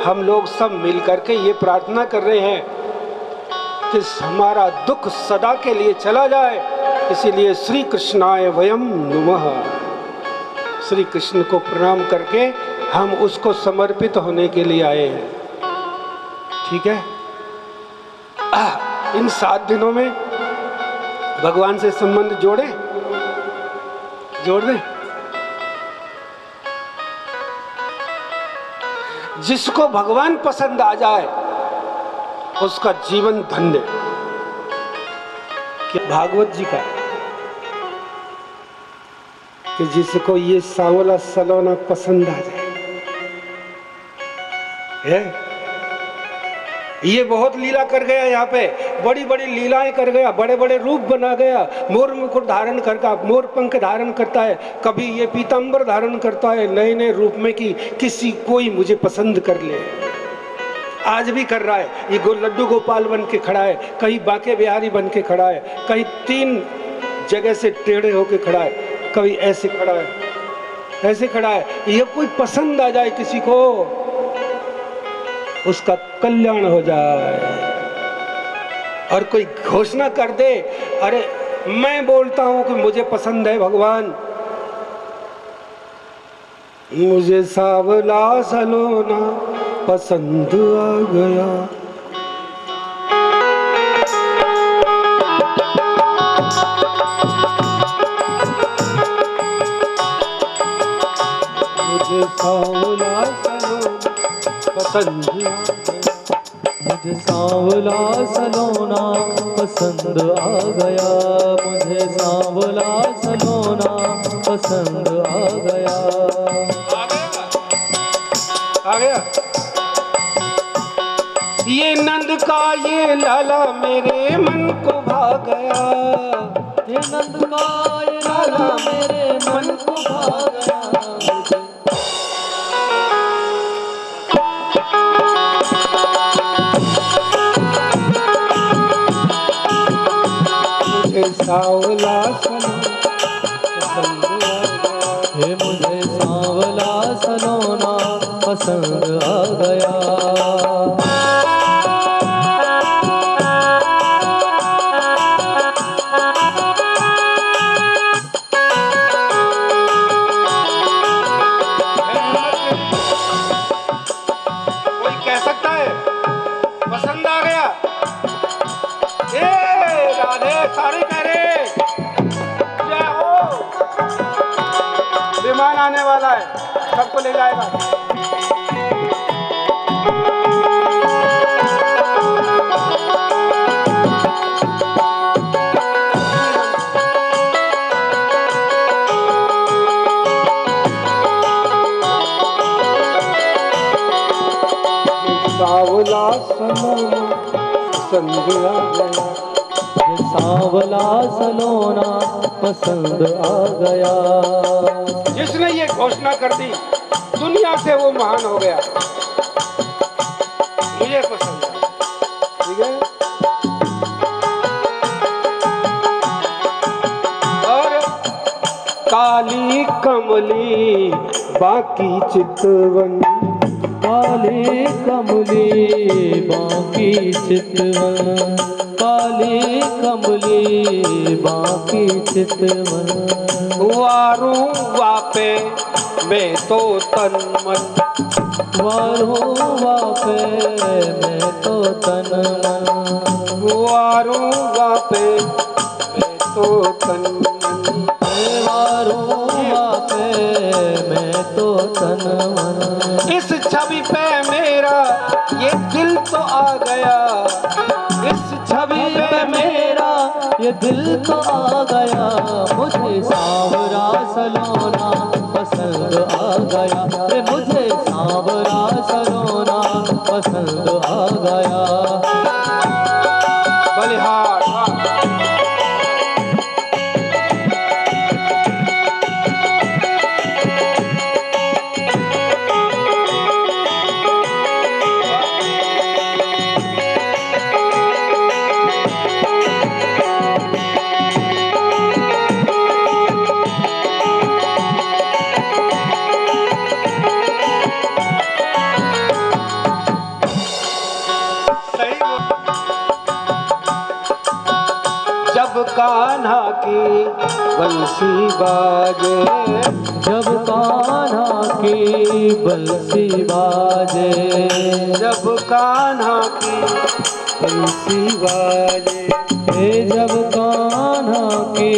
हम लोग सब मिल करके ये प्रार्थना कर रहे हैं कि हमारा दुख सदा के लिए चला जाए। इसीलिए श्री कृष्णाय वयम नमः, श्री कृष्ण को प्रणाम करके हम उसको समर्पित होने के लिए आए हैं। ठीक है, इन 7 दिनों में भगवान से संबंध जोड़ दें। जिसको भगवान पसंद आ जाए उसका जीवन धन्य। कि भागवत जी का कि जिसको ये सांवला सलोना पसंद आ जाए है? ये बहुत लीला कर गया, यहाँ पे बड़ी बड़ी लीलाएं कर गया, बड़े बड़े रूप बना गया। मोर मुकुट धारण करता, मोर पंख धारण करता है, कभी ये पीतांबर धारण करता है नए नए रूप में कि किसी कोई मुझे पसंद कर ले। आज भी कर रहा है। ये लड्डू गोपाल बन के खड़ा है, कहीं बांके बिहारी बन के खड़ा है, कहीं 3 जगह से टेढ़े होके खड़ा है, कभी ऐसे खड़ा है, ऐसे खड़ा है। ये कोई पसंद आ जाए किसी को, उसका कल्याण हो जाए। और कोई घोषणा कर दे, अरे मैं बोलता हूं कि मुझे पसंद है भगवान, मुझे सांवला सलोना पसंद आ गया। मुझे सांवला सलोना पसंद आ गया, मुझे सांवला सलोना पसंद आ गया, मुझे सांवला सलोना पसंद आ गया। आ गया। ये नंद का ये लाला मेरे मन को भा गया, ये नंद का ये लाला मेरे मन को भा गया। सांवला सलोना पसंद आ गया, हे मुझे सांवला सलोना पसंद आ गया। कोई कह सकता है पसंद आ गया? राधे सारी कह रहे क्या हो, विमान आने वाला है, सबको ले जाएगा। सांवला सलोना पसंद आ गया, सांवला सलोना पसंद आ गया। जिसने ये घोषणा कर दी दुनिया से वो महान हो गया, मुझे पसंद है। ठीक है, और काली कमली बाकी चितवन, काली कमली बाकी चितवन, काली कमली बाकी चितवन। वारू वापे मैं तो तन मन, वारू वापे मैं तो तन मन, वारू वापे मैं तो तन मन, वारू वापे मैं तो तन मन। इस छवि पे मेरा ये दिल तो आ गया, इस छवि पे मेरा ये दिल तो आ गया। मुझे सांवरा सलोना पसंद आ गया, रे मुझे सांवरा सलोना पसंद आ गया। बलिहार कान्हा की बंसी बाजे, जब कान्हा की बंसी बाजे, जब कान्हा की बंसी बाजे, जब कान्हा की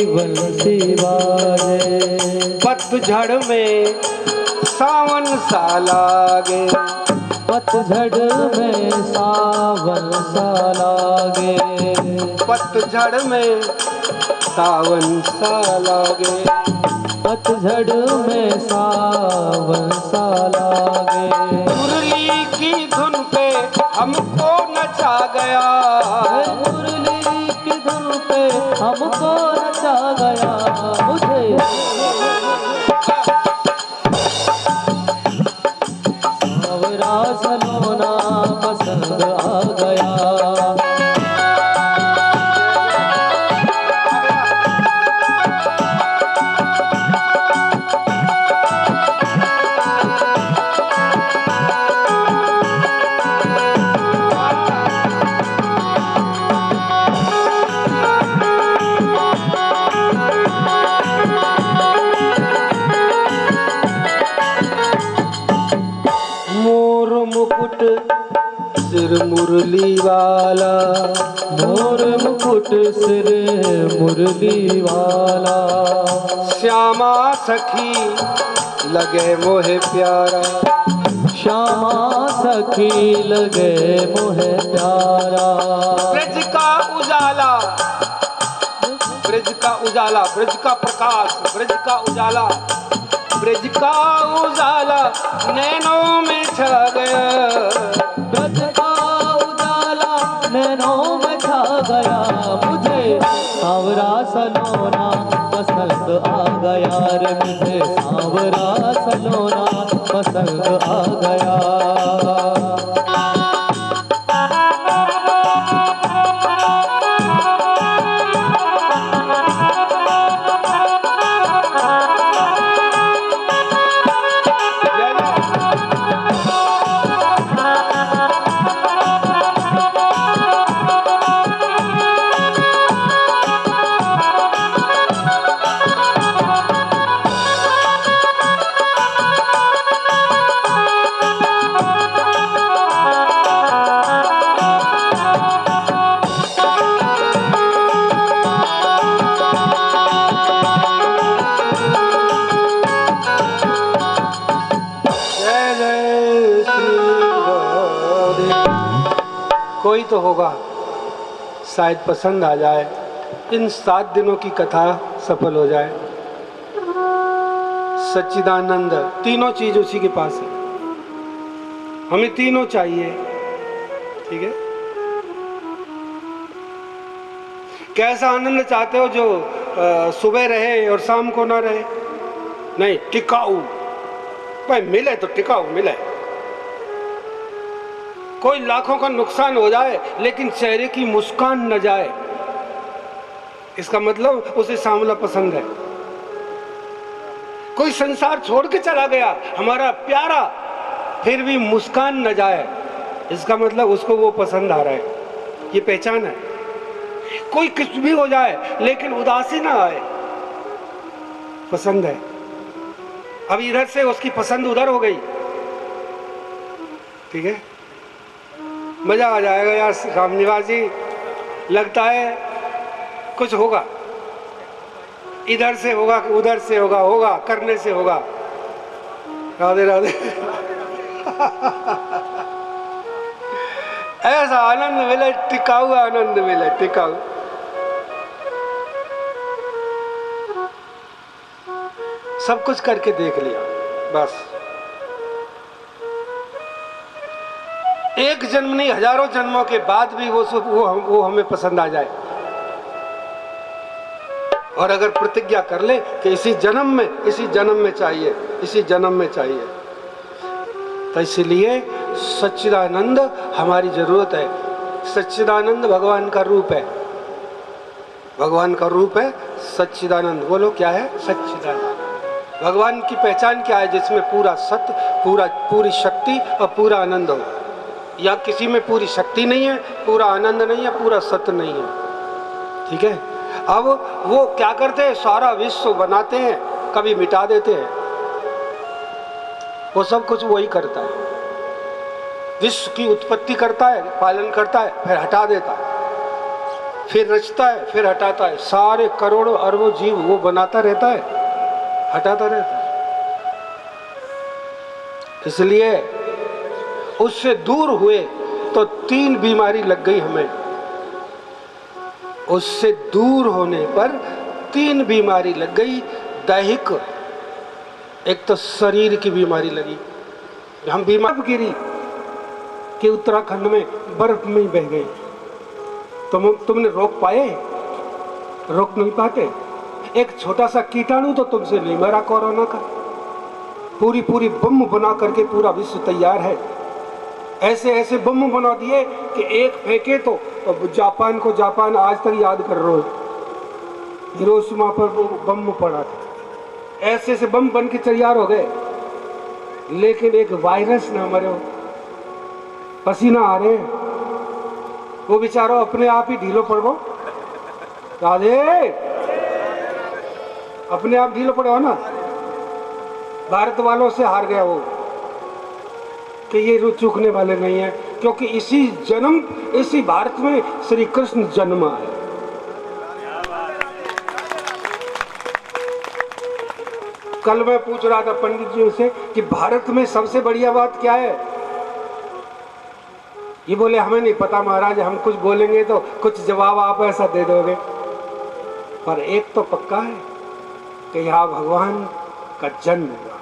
बंसी बाजे। पतझड़ में सावन सा लागे, पतझड़ में सावन सा लागे, पतझड़ में सावन सा लागे, पतझड़ में सावन सा लागे। मुरली की धुन पे हमको नचा गया, मुरली की धुन पे हमको नचा गया, मुझे सावरा सलोना पसंद आ गया। मुकुट सिर मुरली वाला, मोर मुकुट सिर मुरली वाला, श्यामा सखी लगे मोहे प्यारा, श्यामा सखी लगे मोहे प्यारा। ब्रज का उजाला, ब्रज का उजाला, ब्रज का प्रकाश, ब्रज का उजाला, ब्रज का उजाला नैनों में छा गया, ब्रज का उजाला नैनों में छा गया, मुझे सावरा सलोना पसंद आ गया रे, मुझे सावरा सलोना पसंद आ गया। कोई तो होगा शायद पसंद आ जाए, इन 7 दिनों की कथा सफल हो जाए। सच्चिदानंद, तीनों चीज उसी के पास है, हमें तीनों चाहिए। ठीक है, कैसा आनंद चाहते हो जो सुबह रहे और शाम को ना रहे? नहीं, टिकाऊ भाई, मिले तो टिकाऊ मिले। कोई लाखों का नुकसान हो जाए लेकिन चेहरे की मुस्कान न जाए, इसका मतलब उसे सांवला पसंद है। कोई संसार छोड़ के चला गया हमारा प्यारा, फिर भी मुस्कान न जाए, इसका मतलब उसको वो पसंद आ रहा है, ये पहचान है। कोई कुछ भी हो जाए लेकिन उदासी ना आए, पसंद है। अब इधर से उसकी पसंद उधर हो गई, ठीक है, मजा आ जाएगा यार। रामनिवास जी, लगता है कुछ होगा, इधर से होगा उधर से होगा, होगा करने से होगा। राधे राधे। ऐसा आनंद मिले, टिकाऊ आनंद मिले, टिकाऊ। सब कुछ करके देख लिया, बस एक जन्म नहीं, हजारों जन्मों के बाद भी वो हमें पसंद आ जाए। और अगर प्रतिज्ञा कर ले कि इसी जन्म में चाहिए, इसी जन्म में चाहिए, तो इसलिए सच्चिदानंद हमारी जरूरत है। सच्चिदानंद भगवान का रूप है, भगवान का रूप है सच्चिदानंद। बोलो क्या है? सच्चिदानंद। भगवान की पहचान क्या है? जिसमें पूरा सत्य, पूरी शक्ति और पूरा आनंद हो। या किसी में पूरी शक्ति नहीं है, पूरा आनंद नहीं है, पूरा सत्य नहीं है, ठीक है। अब वो क्या करते हैं, सारा विश्व बनाते हैं, कभी मिटा देते हैं। वो सब कुछ वही करता है, विश्व की उत्पत्ति करता है, पालन करता है, फिर हटा देता है, फिर रचता है, फिर हटाता है। सारे करोड़ों अरबों जीव वो बनाता रहता है, हटाता रहता है। इसलिए उससे दूर हुए तो 3 बीमारी लग गई हमें। उससे दूर होने पर 3 बीमारी लग गई दैहिक। एक तो शरीर की बीमारी लगी, हम बीमार गिरी कि उत्तराखंड में बर्फ में ही बह गए। तुमने रोक पाए? रोक नहीं पाते। एक छोटा सा कीटाणु तो तुमसे नहीं मरा कोरोना का। पूरी बम बना करके पूरा विश्व तैयार है। ऐसे ऐसे बम बना दिए कि एक फेंके तो जापान को जापान आज तक याद कर रहे हो। हिरोशिमा पर वो बम पड़ा था। ऐसे ऐसे बम बन के तैयार हो गए, लेकिन एक वायरस ना मरे। पसीना आ रहे, वो बेचारा अपने आप ही ढीलो पड़ो। राधे, अपने आप ढीलो पड़ो ना। भारत वालों से हार गया वो कि ये चूकने वाले नहीं है, क्योंकि इसी भारत में श्री कृष्ण जन्मा है। कल मैं पूछ रहा था पंडित जी से कि भारत में सबसे बढ़िया बात क्या है। ये बोले हमें नहीं पता महाराज, हम कुछ बोलेंगे तो कुछ जवाब आप ऐसा दे दोगे। पर एक तो पक्का है कि यहाँ भगवान का जन्म हुआ,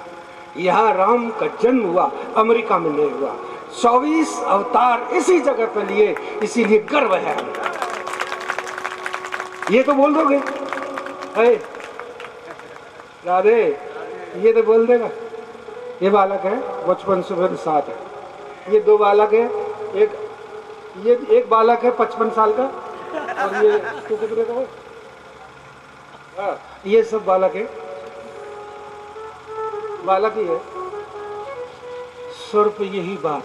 यहाँ राम का जन्म हुआ, अमेरिका में नहीं हुआ। 24 अवतार इसी जगह पर लिए, इसीलिए गर्व है हमका। ये तो बोल दोगे? राधे, ये तो बोल देगा। ये बालक है, बचपन से मेरे साथ है। ये 2 बालक है, एक बालक है 55 साल का, और ये तो कितने का है? ये सब बालक है, बालक ही है। सिर्फ यही बात,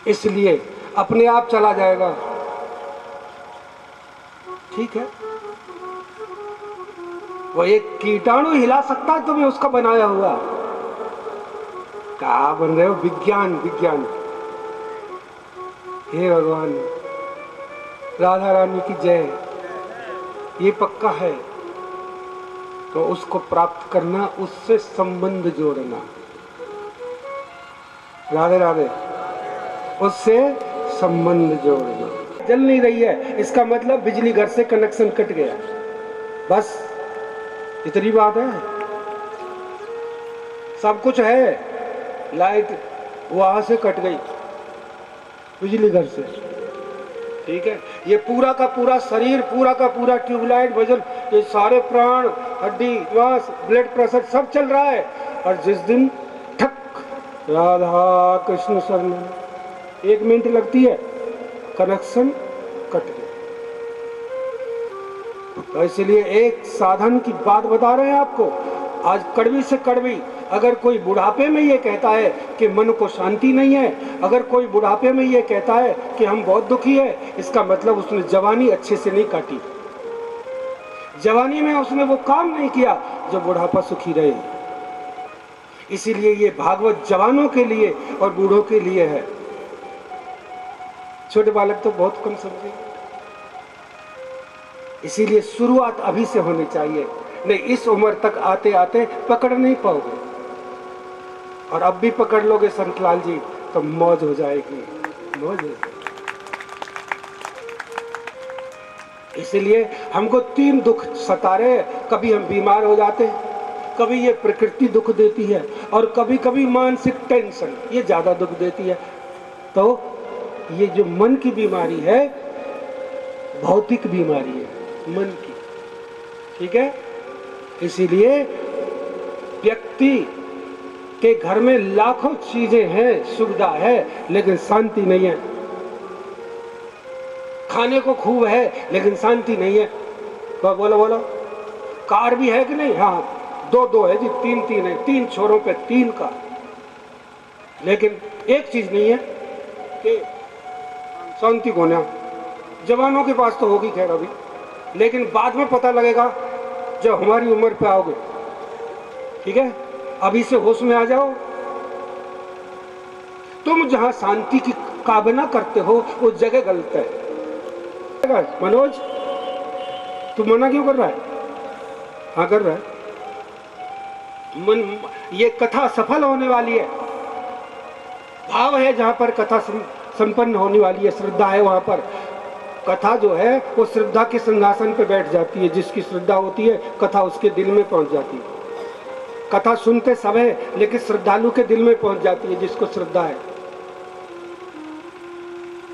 इसलिए अपने आप चला जाएगा। ठीक है, वो एक कीटाणु हिला सकता है तुम्हें, उसका बनाया हुआ। क्या बन रहे हो? विज्ञान विज्ञान। हे भगवान, राधा रानी की जय। ये पक्का है तो उसको प्राप्त करना, उससे संबंध जोड़ना। राधे राधे, उससे संबंध जोड़ना। जल नहीं रही है, इसका मतलब बिजली घर से कनेक्शन कट गया, बस इतनी बात है। सब कुछ है, लाइट वहां से कट गई, बिजली घर से। ठीक है, ये पूरा का पूरा शरीर, पूरा का पूरा ट्यूबलाइट, वजन, ये सारे प्राण, हड्डी, श्वास, ब्लड प्रेशर सब चल रहा है। और जिस दिन ठक राधा कृष्ण शरण, 1 मिनट लगती है, कनेक्शन कट गया। तो इसलिए एक साधन की बात बता रहे हैं आपको, आज कड़वी से कड़वी। अगर कोई बुढ़ापे में ये कहता है कि मन को शांति नहीं है, अगर कोई बुढ़ापे में ये कहता है कि हम बहुत दुखी है, इसका मतलब उसने जवानी अच्छे से नहीं काटी। जवानी में उसने वो काम नहीं किया जो बुढ़ापा सुखी रहे। इसीलिए ये भागवत जवानों के लिए और बूढ़ों के लिए है। छोटे बालक तो बहुत कम समझे, इसीलिए शुरुआत अभी से होनी चाहिए। नहीं, इस उम्र तक आते आते पकड़ नहीं पाओगे, और अब भी पकड़ लोगे संतलाल जी तो मौज हो जाएगी, मौज हो जाएगी। इसलिए हमको 3 दुख सता रहे। कभी हम बीमार हो जाते हैं, कभी ये प्रकृति दुख देती है, और कभी कभी मानसिक टेंशन ये ज्यादा दुख देती है। तो ये जो मन की बीमारी है, भौतिक बीमारी है मन की। ठीक है, इसीलिए व्यक्ति के घर में लाखों चीजें हैं, सुविधा है, लेकिन शांति नहीं है। खाने को खूब है, लेकिन शांति नहीं है। तो बोलो बोलो, कार भी है कि नहीं? हाँ, 2 है जी, 3 है, 3 छोरों पे 3 कार। लेकिन एक चीज नहीं है कि शांति को ना, जवानों के पास तो होगी खैर अभी, लेकिन बाद में पता लगेगा जब हमारी उम्र पे आओगे। ठीक है, अभी से होश में आ जाओ। तुम जहां शांति की कामना करते हो वो जगह गलत है। मनोज, तू मना क्यों कर रहा है? हाँ कर रहा है। ये कथा सफल होने वाली है। भाव है जहां पर कथा संपन्न होने वाली है, श्रद्धा है, वहां पर कथा जो है वो श्रद्धा के सिंहासन पे बैठ जाती है। जिसकी श्रद्धा होती है कथा उसके दिल में पहुंच जाती है। कथा सुनते सब है लेकिन श्रद्धालु के दिल में पहुंच जाती है। जिसको श्रद्धा है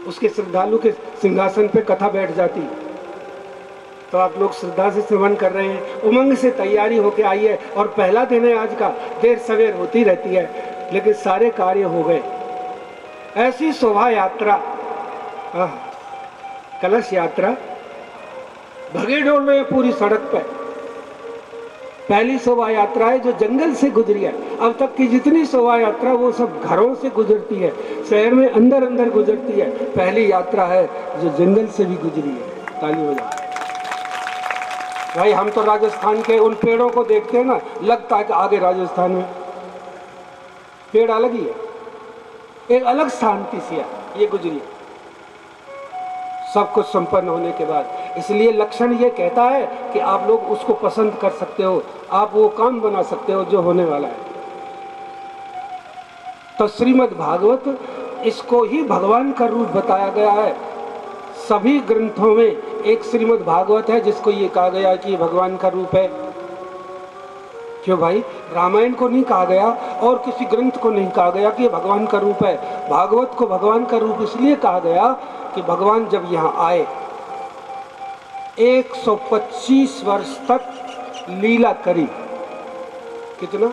उसके श्रद्धालु के सिंहासन पे कथा बैठ जाती है। तो आप लोग श्रद्धा से श्रवण कर रहे हैं, उमंग से तैयारी होके आई है। और पहला दिन है आज का, देर सवेर होती रहती है लेकिन सारे कार्य हो गए। ऐसी शोभा यात्रा, कलश यात्रा, भगे डोल रहे पूरी सड़क पे। पहली शोभा यात्रा है जो जंगल से गुजरी है। अब तक की जितनी शोभा यात्रा वो सब घरों से गुजरती है, शहर में अंदर अंदर गुजरती है। पहली यात्रा है जो जंगल से भी गुजरी है। ताली बजाओ भाई। हम तो राजस्थान के उन पेड़ों को देखते हैं ना, लगता है कि आगे राजस्थान में पेड़ अलग ही है, एक अलग शांति सी है ये गुजरी सब कुछ संपन्न होने के बाद। इसलिए लक्षण ये कहता है कि आप लोग उसको पसंद कर सकते हो, आप वो काम बना सकते हो जो होने वाला है। तो श्रीमद् भागवत, इसको ही भगवान का रूप बताया गया है। सभी ग्रंथों में एक श्रीमद् भागवत है जिसको ये कहा गया कि ये भगवान का रूप है। क्यों भाई? रामायण को नहीं कहा गया और किसी ग्रंथ को नहीं कहा गया कि ये भगवान का रूप है। भागवत को भगवान का रूप इसलिए कहा गया कि भगवान जब यहाँ आए 125 वर्ष तक लीला करी। कितना?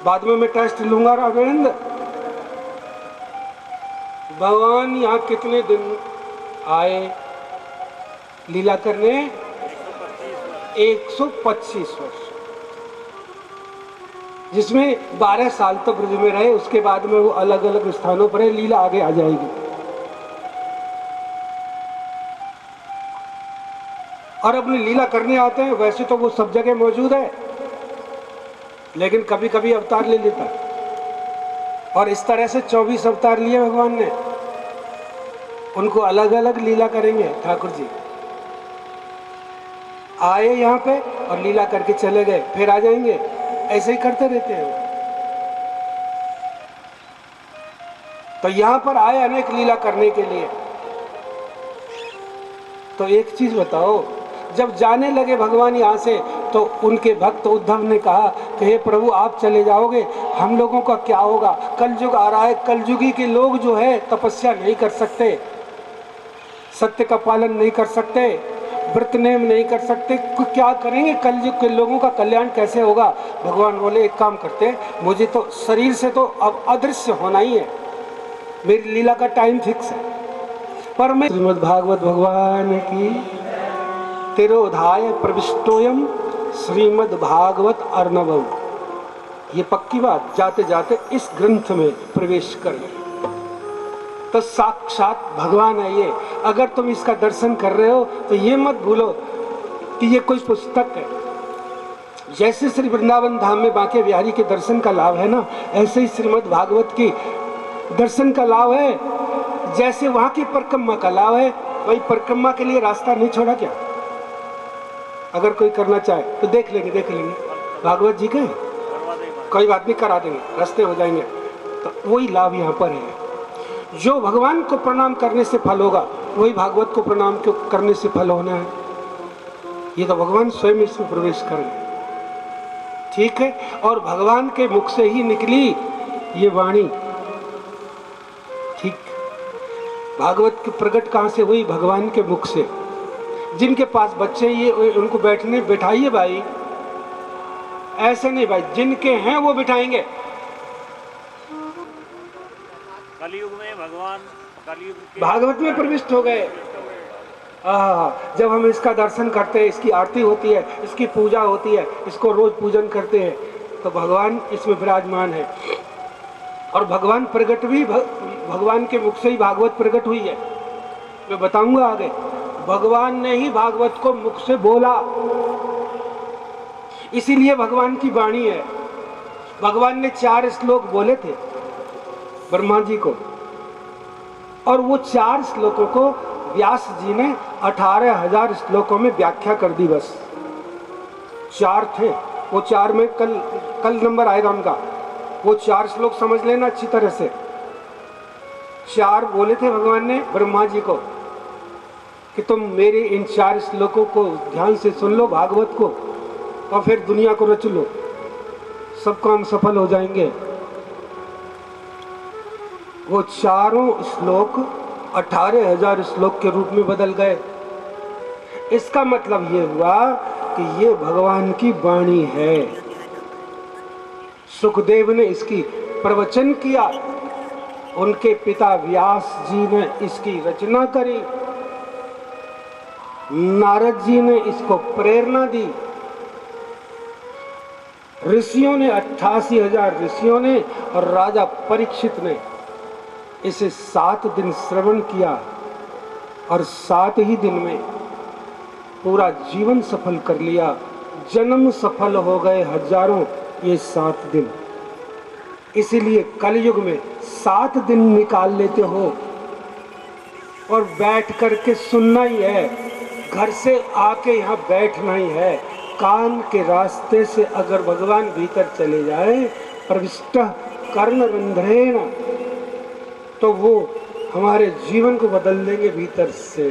बाद में मैं टेस्ट लूंगा राघवेंद्र। भगवान यहाँ कितने दिन आए लीला करने? 125 वर्ष, जिसमें 12 साल तो ब्रज में रहे। उसके बाद में वो अलग अलग स्थानों पर है। लीला आगे आ जाएगी। और अपनी लीला करने आते हैं। वैसे तो वो सब जगह मौजूद है लेकिन कभी कभी अवतार ले लेता है। और इस तरह से 24 अवतार लिए भगवान ने। उनको अलग अलग लीला करेंगे ठाकुर जी। आए यहाँ पे और लीला करके चले गए, फिर आ जाएंगे। ऐसे ही करते रहते हैं। तो यहाँ पर आए अनेक लीला करने के लिए। तो एक चीज बताओ, जब जाने लगे भगवान यहाँ से तो उनके भक्त उद्धव ने कहा कि हे प्रभु आप चले जाओगे, हम लोगों का क्या होगा? कलयुग आ रहा है। कलयुगी के लोग जो है तपस्या नहीं कर सकते, सत्य का पालन नहीं कर सकते, व्रत नेम नहीं कर सकते। क्या करेंगे? कलयुग के लोगों का कल्याण कैसे होगा? भगवान बोले एक काम करते हैं, मुझे तो शरीर से तो अब अदृश्य होना ही है, मेरी लीला का टाइम फिक्स है। पर मैं श्रीमद् भागवत भगवान की तिरोधाय प्रविष्टोयम श्रीमद् भागवत अर्णवम। ये पक्की बात, जाते जाते इस ग्रंथ में प्रवेश कर ले तो साक्षात भगवान है ये। अगर तुम इसका दर्शन कर रहे हो तो ये मत भूलो कि ये कोई पुस्तक है। जैसे श्री वृंदावन धाम में बांके बिहारी के दर्शन का लाभ है ना, ऐसे ही श्रीमद् भागवत की दर्शन का लाभ है। जैसे वहां की परिक्रमा का लाभ है, वही परिक्रमा के लिए रास्ता नहीं छोड़ा क्या? अगर कोई करना चाहे तो देख लेंगे भागवत जी के, कोई बात नहीं, करा देंगे, रास्ते हो जाएंगे। तो वही लाभ यहाँ पर है। जो भगवान को प्रणाम करने से फल होगा वही भागवत को प्रणाम करने से फल होना है। ये तो भगवान स्वयं इसमें प्रवेश करेंगे। ठीक है, और भगवान के मुख से ही निकली ये वाणी। ठीक, भागवत की प्रकट कहाँ से हुई? भगवान के मुख से। जिनके पास बच्चे ये उनको बैठने बैठाइए भाई, ऐसे नहीं भाई, जिनके हैं वो बिठाएंगे। कलयुग में भगवान भागवत में प्रविष्ट हो गए। जब हम इसका दर्शन करते हैं, इसकी आरती होती है, इसकी पूजा होती है, इसको रोज पूजन करते हैं, तो भगवान इसमें विराजमान है। और भगवान प्रकट भी भगवान के मुख से ही भागवत प्रकट हुई है। मैं बताऊंगा आगे। भगवान ने ही भागवत को मुख से बोला, इसीलिए भगवान की वाणी है। भगवान ने 4 श्लोक बोले थे ब्रह्मा जी को, और वो 4 श्लोकों को व्यास जी ने 18,000 श्लोकों में व्याख्या कर दी। बस 4 थे, वो 4 में कल नंबर आएगा उनका। वो 4 श्लोक समझ लेना अच्छी तरह से। 4 बोले थे भगवान ने ब्रह्मा जी को कि तुम मेरे इन 4 श्लोकों को ध्यान से सुन लो, भागवत को, और फिर दुनिया को रच लो, सब काम सफल हो जाएंगे। वो चारों श्लोक 18,000 श्लोक के रूप में बदल गए। इसका मतलब ये हुआ कि ये भगवान की वाणी है। सुखदेव ने इसकी प्रवचन किया, उनके पिता व्यास जी ने इसकी रचना करी, नारद जी ने इसको प्रेरणा दी, ऋषियों ने 88,000 ऋषियों ने और राजा परीक्षित ने इसे 7 दिन श्रवण किया, और 7 ही दिन में पूरा जीवन सफल कर लिया। जन्म सफल हो गए हजारों, ये 7 दिन। इसीलिए कलयुग में 7 दिन निकाल लेते हो और बैठ करके सुनना ही है, घर से आके यहाँ बैठना ही है। कान के रास्ते से अगर भगवान भीतर चले जाए, प्रविष्ट कर्ण रंध्रेण, तो वो हमारे जीवन को बदल देंगे भीतर से।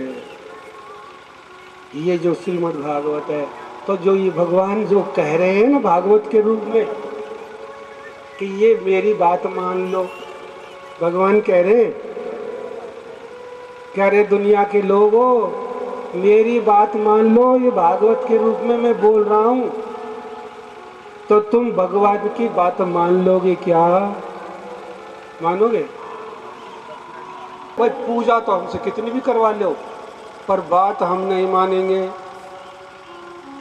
ये जो श्रीमद् भागवत है, तो जो ये भगवान जो कह रहे हैं ना भागवत के रूप में कि ये मेरी बात मान लो, भगवान कह रहे दुनिया के लोगों मेरी बात मान लो, ये भागवत के रूप में मैं बोल रहा हूं, तो तुम भगवान की बात मान लोगे क्या? मानोगे? भाई पूजा तो हमसे कितनी भी करवा लो, पर बात हम नहीं मानेंगे।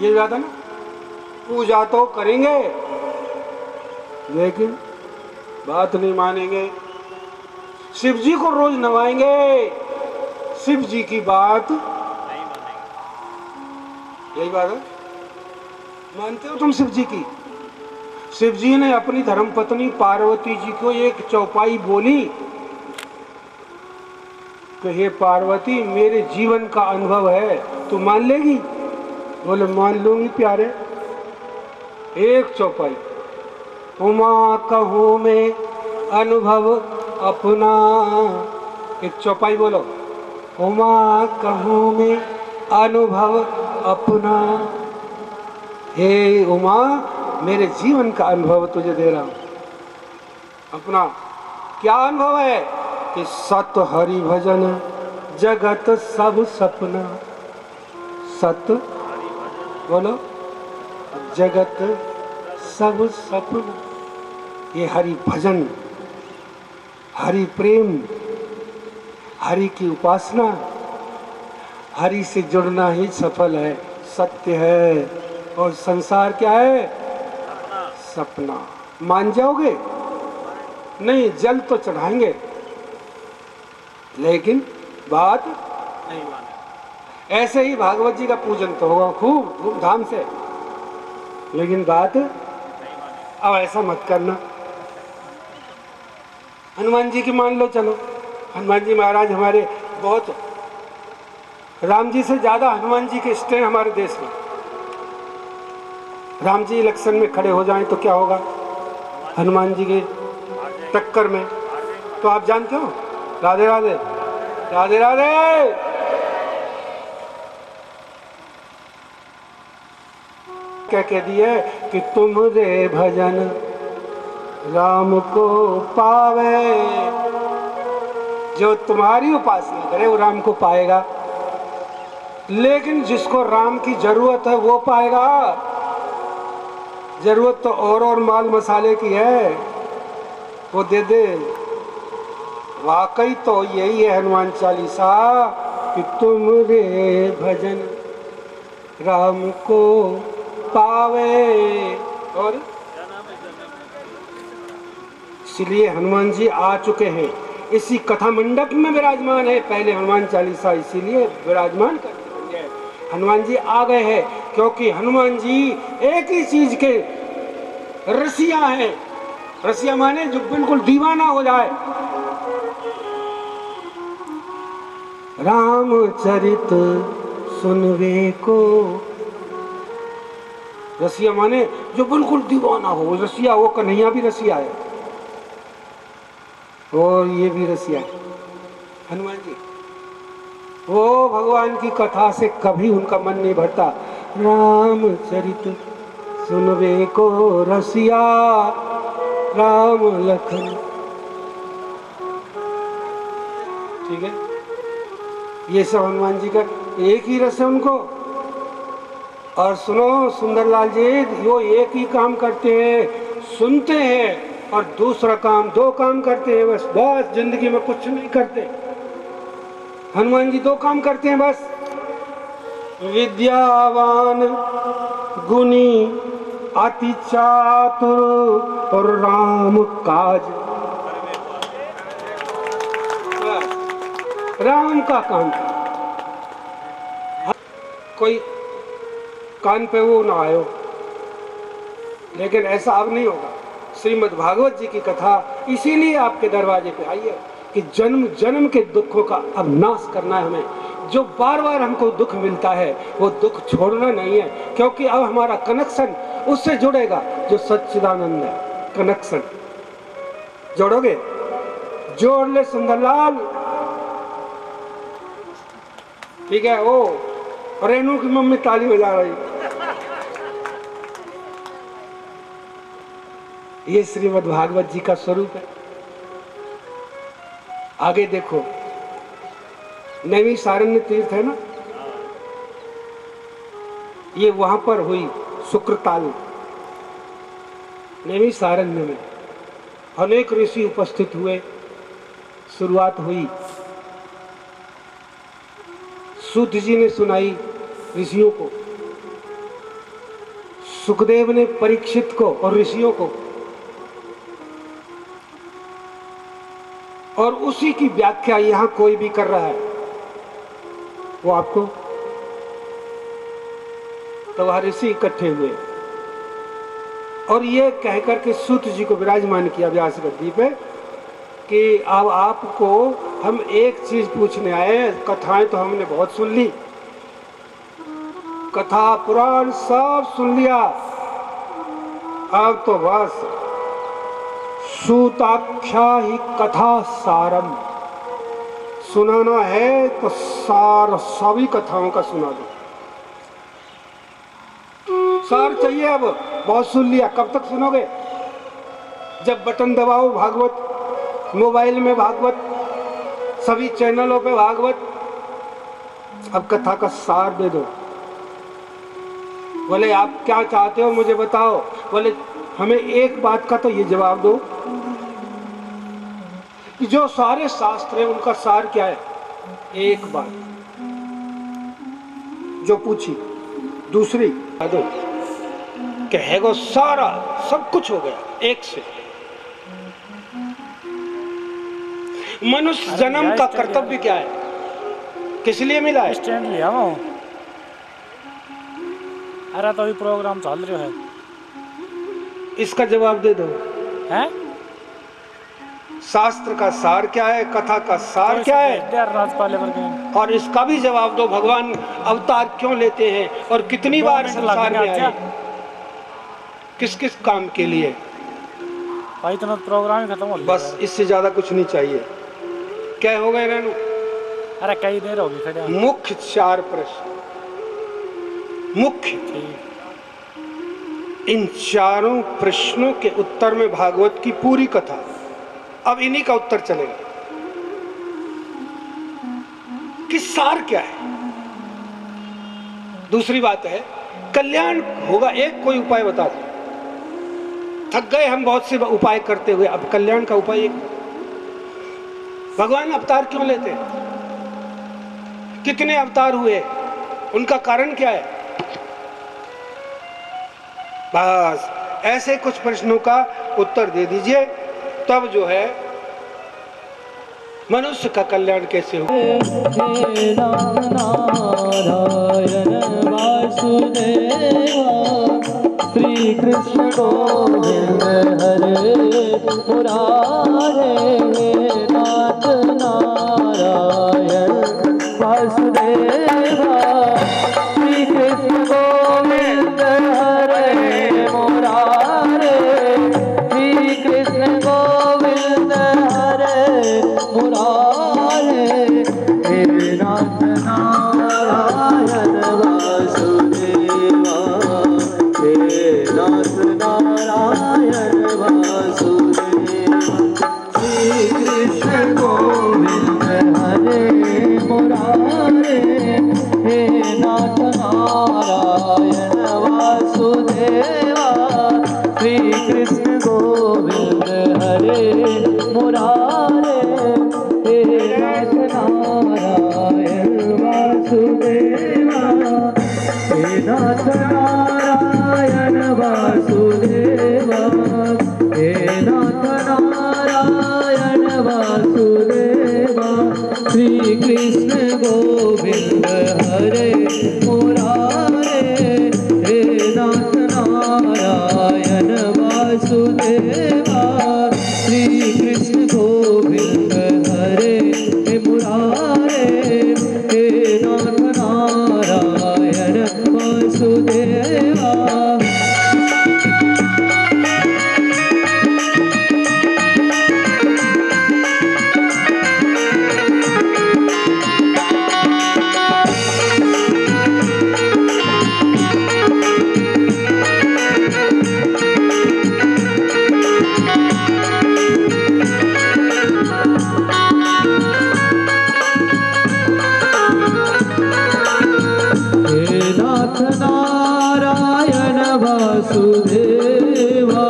ये बात है ना, पूजा तो करेंगे लेकिन बात नहीं मानेंगे। शिव जी को रोज नवाएंगे, शिव जी की बात यही बात है। मानते हो तुम शिव जी की? शिव जी ने अपनी धर्मपत्नी पार्वती जी को एक चौपाई बोली कि हे पार्वती, मेरे जीवन का अनुभव है, तू मान लेगी? बोले मान लूंगी प्यारे। एक चौपाई, उमा कहूँ मैं अनुभव अपना। एक चौपाई बोलो, उमा कहूँ मैं अनुभव अपना। हे उमा, मेरे जीवन का अनुभव तुझे दे रहा हूं। अपना क्या अनुभव है कि सत हरि भजन जगत सब सपना। सत बोलो, जगत सब सपना। ये हरि भजन, हरि प्रेम, हरि की उपासना, हरि से जुड़ना ही सफल है, सत्य है। और संसार क्या है? सपना। मान जाओगे? नहीं, जल तो चढ़ाएंगे लेकिन बात नहीं माने। ऐसे ही भागवत जी का पूजन तो होगा खूब धूमधाम से, लेकिन बात नहीं माने। अब ऐसा मत करना। हनुमान जी की मान लो, चलो हनुमान जी महाराज हमारे बहुत, राम जी से ज्यादा हनुमान जी के स्टे हमारे देश में। राम जी इलेक्शन में खड़े हो जाएं तो क्या होगा हनुमान जी के टक्कर में? तो आप जानते हो। राधे राधे, राधे राधे। क्या कह दिए कि तुम रे भजन राम को पावे। जो तुम्हारी उपासना करे वो राम को पाएगा, लेकिन जिसको राम की जरूरत है वो पाएगा। जरूरत तो और माल मसाले की है, वो दे दे। वाकई तो यही है हनुमान चालीसा कि तुम रे भजन राम को पावे। और इसलिए हनुमान जी आ चुके हैं। इसी कथा मंडप में विराजमान है। पहले हनुमान चालीसा इसीलिए विराजमान करते हैं। हनुमान जी आ गए हैं क्योंकि हनुमान जी एक ही चीज के रसिया हैं। रसिया माने जो बिल्कुल दीवाना हो जाए। रामचरित सुनवे को, रसिया माने जो बिल्कुल दीवाना हो। रसिया वो कन्हैया भी रसिया है और ये भी रसिया है हनुमान जी। वो भगवान की कथा से कभी उनका मन नहीं भरता। रामचरित सुनवे को रसिया, राम लखन। ठीक है, ये सब हनुमान जी का एक ही रस है उनको। और सुनो सुंदरलाल जी, वो एक ही काम करते हैं, सुनते हैं और दूसरा काम, दो काम करते हैं बस। बस जिंदगी में कुछ नहीं करते। हनुमान जी दो काम करते हैं बस। विद्यावान गुणी अति चातुर और राम काज। राम का काम। कोई कान पे वो ना आयो, लेकिन ऐसा अब नहीं होगा। श्रीमद् भागवत जी की कथा इसीलिए आपके दरवाजे पे आई है कि जन्म जन्म के दुखों का अब नाश करना है हमें। जो बार बार हमको दुख मिलता है वो दुख छोड़ना नहीं है, क्योंकि अब हमारा कनेक्शन उससे जुड़ेगा जो सच्चिदानंद है। कनेक्शन जोड़ोगे? जोड़ ले सुंदरलाल। ठीक है। ओ रेनू की मम्मी ताली बजा रही। ये श्रीमद् भागवत जी का स्वरूप है। आगे देखो, नैमिषारण्य तीर्थ है ना, ये वहां पर हुई शुक्रताल। नैमिषारण्य में अनेक ऋषि उपस्थित हुए। शुरुआत हुई, सूत जी ने सुनाई ऋषियों को, सुखदेव ने परीक्षित को और ऋषियों को, और उसी की व्याख्या यहां कोई भी कर रहा है वो आपको। तो वह ऋषि इकट्ठे हुए और ये कहकर के सूत जी को विराजमान किया व्यास गद्दी पे कि अब आपको हम एक चीज पूछने आए। कथाएं तो हमने बहुत सुन ली, कथा पुराण सब सुन लिया, अब तो बस सूताख्या ही कथा सारम सुनाना है। तो सार सभी कथाओं का सुना दो। सार चाहिए अब, बहुत सुन लिया, कब तक सुनोगे? जब बटन दबाओ भागवत, मोबाइल में भागवत, सभी चैनलों पे भागवत। अब कथा का सार दे दो। बोले आप क्या चाहते हो मुझे बताओ। बोले हमें एक बात का तो ये जवाब दो कि जो सारे शास्त्र हैं उनका सार क्या है। एक बात जो पूछी, दूसरी दो कहेगो सारा सब कुछ हो गया एक से। मनुष्य जन्म का कर्तव्य क्या है, किस लिए मिला है? स्टैंड लिया वो। अरे तो अभी प्रोग्राम चल रहा है, इसका जवाब दे दो। हैं? शास्त्र का सार क्या है, कथा का सार क्या है, और इसका भी जवाब दो। भगवान अवतार क्यों लेते हैं और कितनी बार संसार में आए, किस किस काम के लिए? भाई तो प्रोग्राम खत्म हो गया। बस इससे ज्यादा कुछ नहीं चाहिए। क्या हो गए रेनू? अरे कई देर होगी खड़े। मुख्य चार प्रश्न, मुख्य। इन चारों प्रश्नों के उत्तर में भागवत की पूरी कथा। अब इन्हीं का उत्तर चलेगा कि सार क्या है। दूसरी बात है कल्याण होगा, एक कोई उपाय बता दो। थक गए हम बहुत से उपाय करते हुए, अब कल्याण का उपाय एक। भगवान अवतार क्यों लेते हैं, कितने अवतार हुए, उनका कारण क्या है? बस ऐसे कुछ प्रश्नों का उत्तर दे दीजिए, तब जो है मनुष्य का कल्याण कैसे हो। हे नाथ नारायण वासुदेवा श्री कृष्ण गोविंद हरे मुरारे। हे नाथ नारायण वासुदेवा श्री कृष्ण गोविंद हरे मुरारे। श्री कृष्ण गोविंद हरे मुरारे। हे नाथ नारायण वासुदेवा हे नाथ नारायण वासुदेवा श्री कृष्ण गोविंद हरे मुरारे। हे नाथ नारायण वासुदेवा श्री कृष्ण गोविंद हरे मुरारे। हे नाथ नारायण वासुदेवा हे नाथ नारायण वासुदेवा हे नाथ नारायण वासुदेवा श्री कृष्ण गोविंद हरे मुरारे। हे नाथ नारायण वासुदेवा श्री कृष्ण गोविंद हरे मुरारे। हे नाथ नारायण वासुदेवा। हे नाथ नारायण वासुदेवा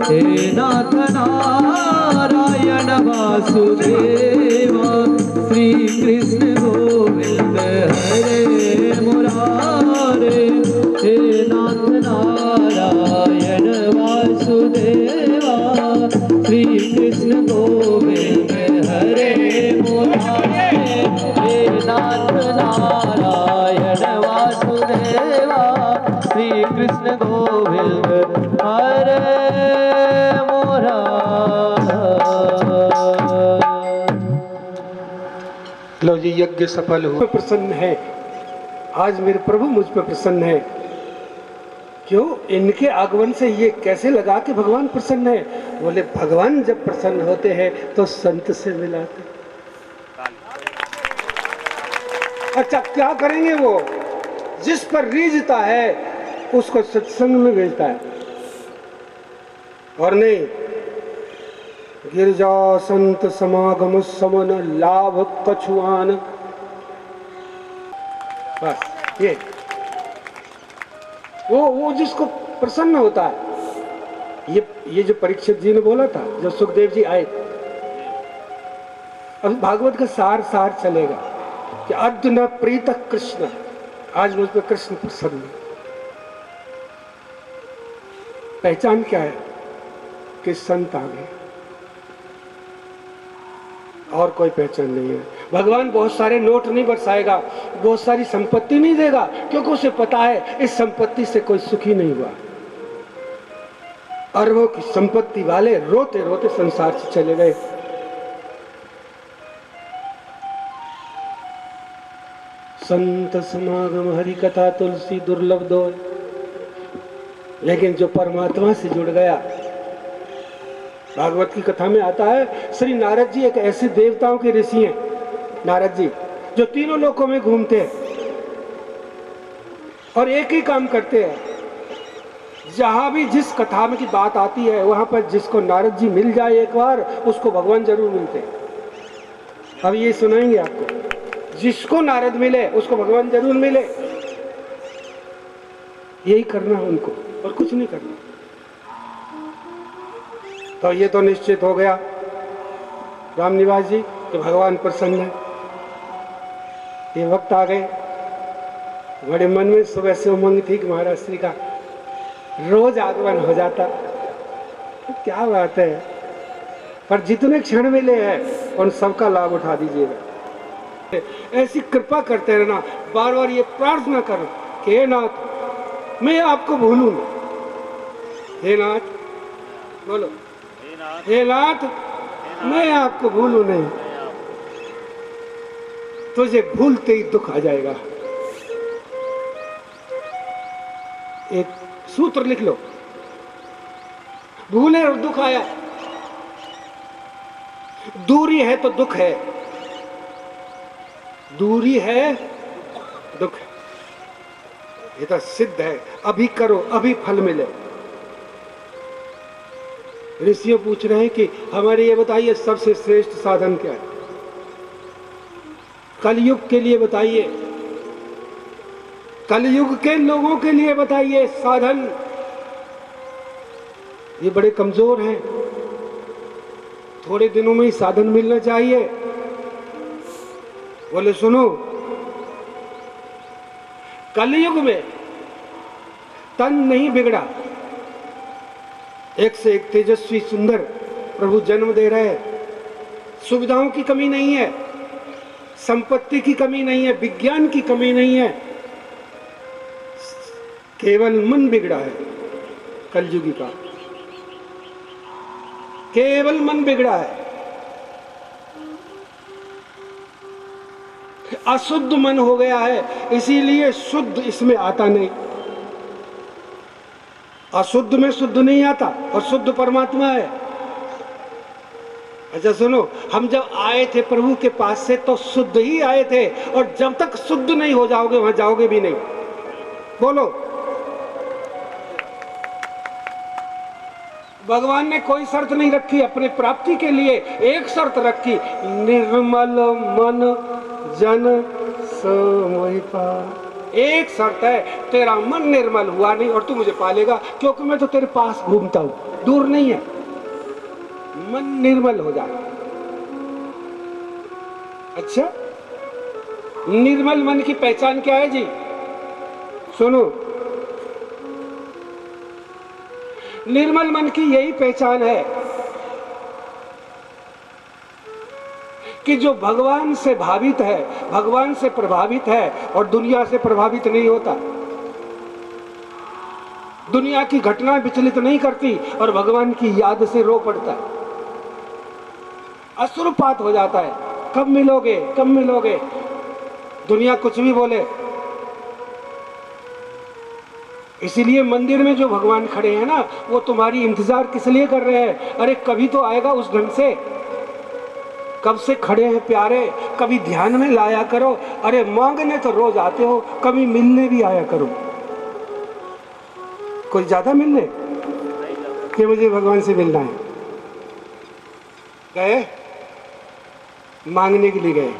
हे नाथ नारायण वासुदेवा श्री कृष्ण गोविंद हरे मुरारे। हे नाथ नारायण वासुदेवा श्री कृष्ण गोविंद हरे मुरारे। हे नाथ नारायण वासुदेवा श्री कृष्ण गोविंद हरे मुरारे। लो जी, यज्ञ सफल हो, प्रसन्न है। आज मेरे प्रभु मुझ पर प्रसन्न है। क्यों? इनके आगमन से ये कैसे लगा कि भगवान प्रसन्न है? बोले भगवान जब प्रसन्न होते हैं तो संत से मिलाते। अच्छा, क्या करेंगे वो? जिस पर रीझता है उसको सत्संग में भेजता है, और नहीं गिरजा संत समागम समन लाभ कछुआन। बस वो जिसको प्रसन्न होता है। ये जो परीक्षित जी ने बोला था जब सुखदेव जी आए, अब भागवत का सार चलेगा कि अद्य न प्रीत कृष्ण, आज मुझ पर कृष्ण प्रसन्न है। पहचान क्या है? कि संत आ गए, और कोई पहचान नहीं है। भगवान बहुत सारे नोट नहीं बरसाएगा, बहुत सारी संपत्ति नहीं देगा, क्योंकि उसे पता है इस संपत्ति से कोई सुखी नहीं हुआ। अरबों की संपत्ति वाले रोते रोते संसार से चले गए। संत समागम हरि कथा तुलसी दुर्लभ दो। लेकिन जो परमात्मा से जुड़ गया, भागवत की कथा में आता है श्री नारद जी एक ऐसे देवताओं के ऋषि हैं, नारद जी, जो तीनों लोकों में घूमते हैं और एक ही काम करते हैं। जहां भी जिस कथा में की बात आती है वहां पर जिसको नारद जी मिल जाए एक बार, उसको भगवान जरूर मिलते हैं। अब ये सुनाएंगे आपको, जिसको नारद मिले उसको भगवान जरूर मिले। यही करना है उनको, और कुछ नहीं करना। तो ये तो निश्चित हो गया रामनिवास जी कि भगवान प्रसन्न है। ये वक्त आ गए, बड़े मन में सुबह से उमंग थी कि महाराज श्री का रोज आगमन हो जाता। क्या बात है, पर जितने क्षण मिले हैं और सबका लाभ उठा दीजिएगा। ऐसी कृपा करते रहना, बार बार ये प्रार्थना करो कि हे नाथ मैं आपको भूलूं ना। हे नाथ, बोलो, हे नाथ मैं आपको भूलूं नहीं। तुझे भूलते ही दुख आ जाएगा। एक सूत्र लिख लो, भूले और दुख आया। दूरी है तो दुख है, दूरी है दुख है, ये तो सिद्ध है। अभी करो अभी फल मिले। ऋषियों पूछ रहे हैं कि हमारे ये बताइए सबसे श्रेष्ठ साधन क्या है कलयुग के लिए, बताइए कलयुग के लोगों के लिए बताइए साधन। ये बड़े कमजोर हैं, थोड़े दिनों में ही साधन मिलना चाहिए। बोले सुनो, कलयुग में तन नहीं बिगड़ा, एक से एक तेजस्वी सुंदर प्रभु जन्म दे रहे हैं। सुविधाओं की कमी नहीं है, संपत्ति की कमी नहीं है, विज्ञान की कमी नहीं है, केवल मन बिगड़ा है कलयुगी का, केवल मन बिगड़ा है। अशुद्ध मन हो गया है, इसीलिए शुद्ध इसमें आता नहीं। अशुद्ध में शुद्ध नहीं आता और शुद्ध परमात्मा है। अच्छा सुनो, हम जब आए थे प्रभु के पास से तो शुद्ध ही आए थे, और जब तक शुद्ध नहीं हो जाओगे वहां जाओगे भी नहीं। बोलो, भगवान ने कोई शर्त नहीं रखी अपने प्राप्ति के लिए, एक शर्त रखी, निर्मल मन जन समोहि पार। एक शर्त है, तेरा मन निर्मल हुआ नहीं और तू मुझे पालेगा, क्योंकि मैं तो तेरे पास घूमता हूं, दूर नहीं है। मन निर्मल हो जाए। अच्छा, निर्मल मन की पहचान क्या है जी? सुनो, निर्मल मन की यही पहचान है कि जो भगवान से भावित है, भगवान से प्रभावित है और दुनिया से प्रभावित नहीं होता, दुनिया की घटना विचलित नहीं करती और भगवान की याद से रो पड़ता है, अश्रुपात हो जाता है। कब मिलोगे, कब मिलोगे, दुनिया कुछ भी बोले। इसीलिए मंदिर में जो भगवान खड़े हैं ना, वो तुम्हारी इंतजार किस लिए कर रहे हैं? अरे कभी तो आएगा उस ढंग से, कब से खड़े हैं प्यारे, कभी ध्यान में लाया करो। अरे मांगने तो रोज आते हो, कभी मिलने भी आया करो। कोई ज्यादा मिलने कि मुझे भगवान से मिलना है, गए मांगने के लिए गए।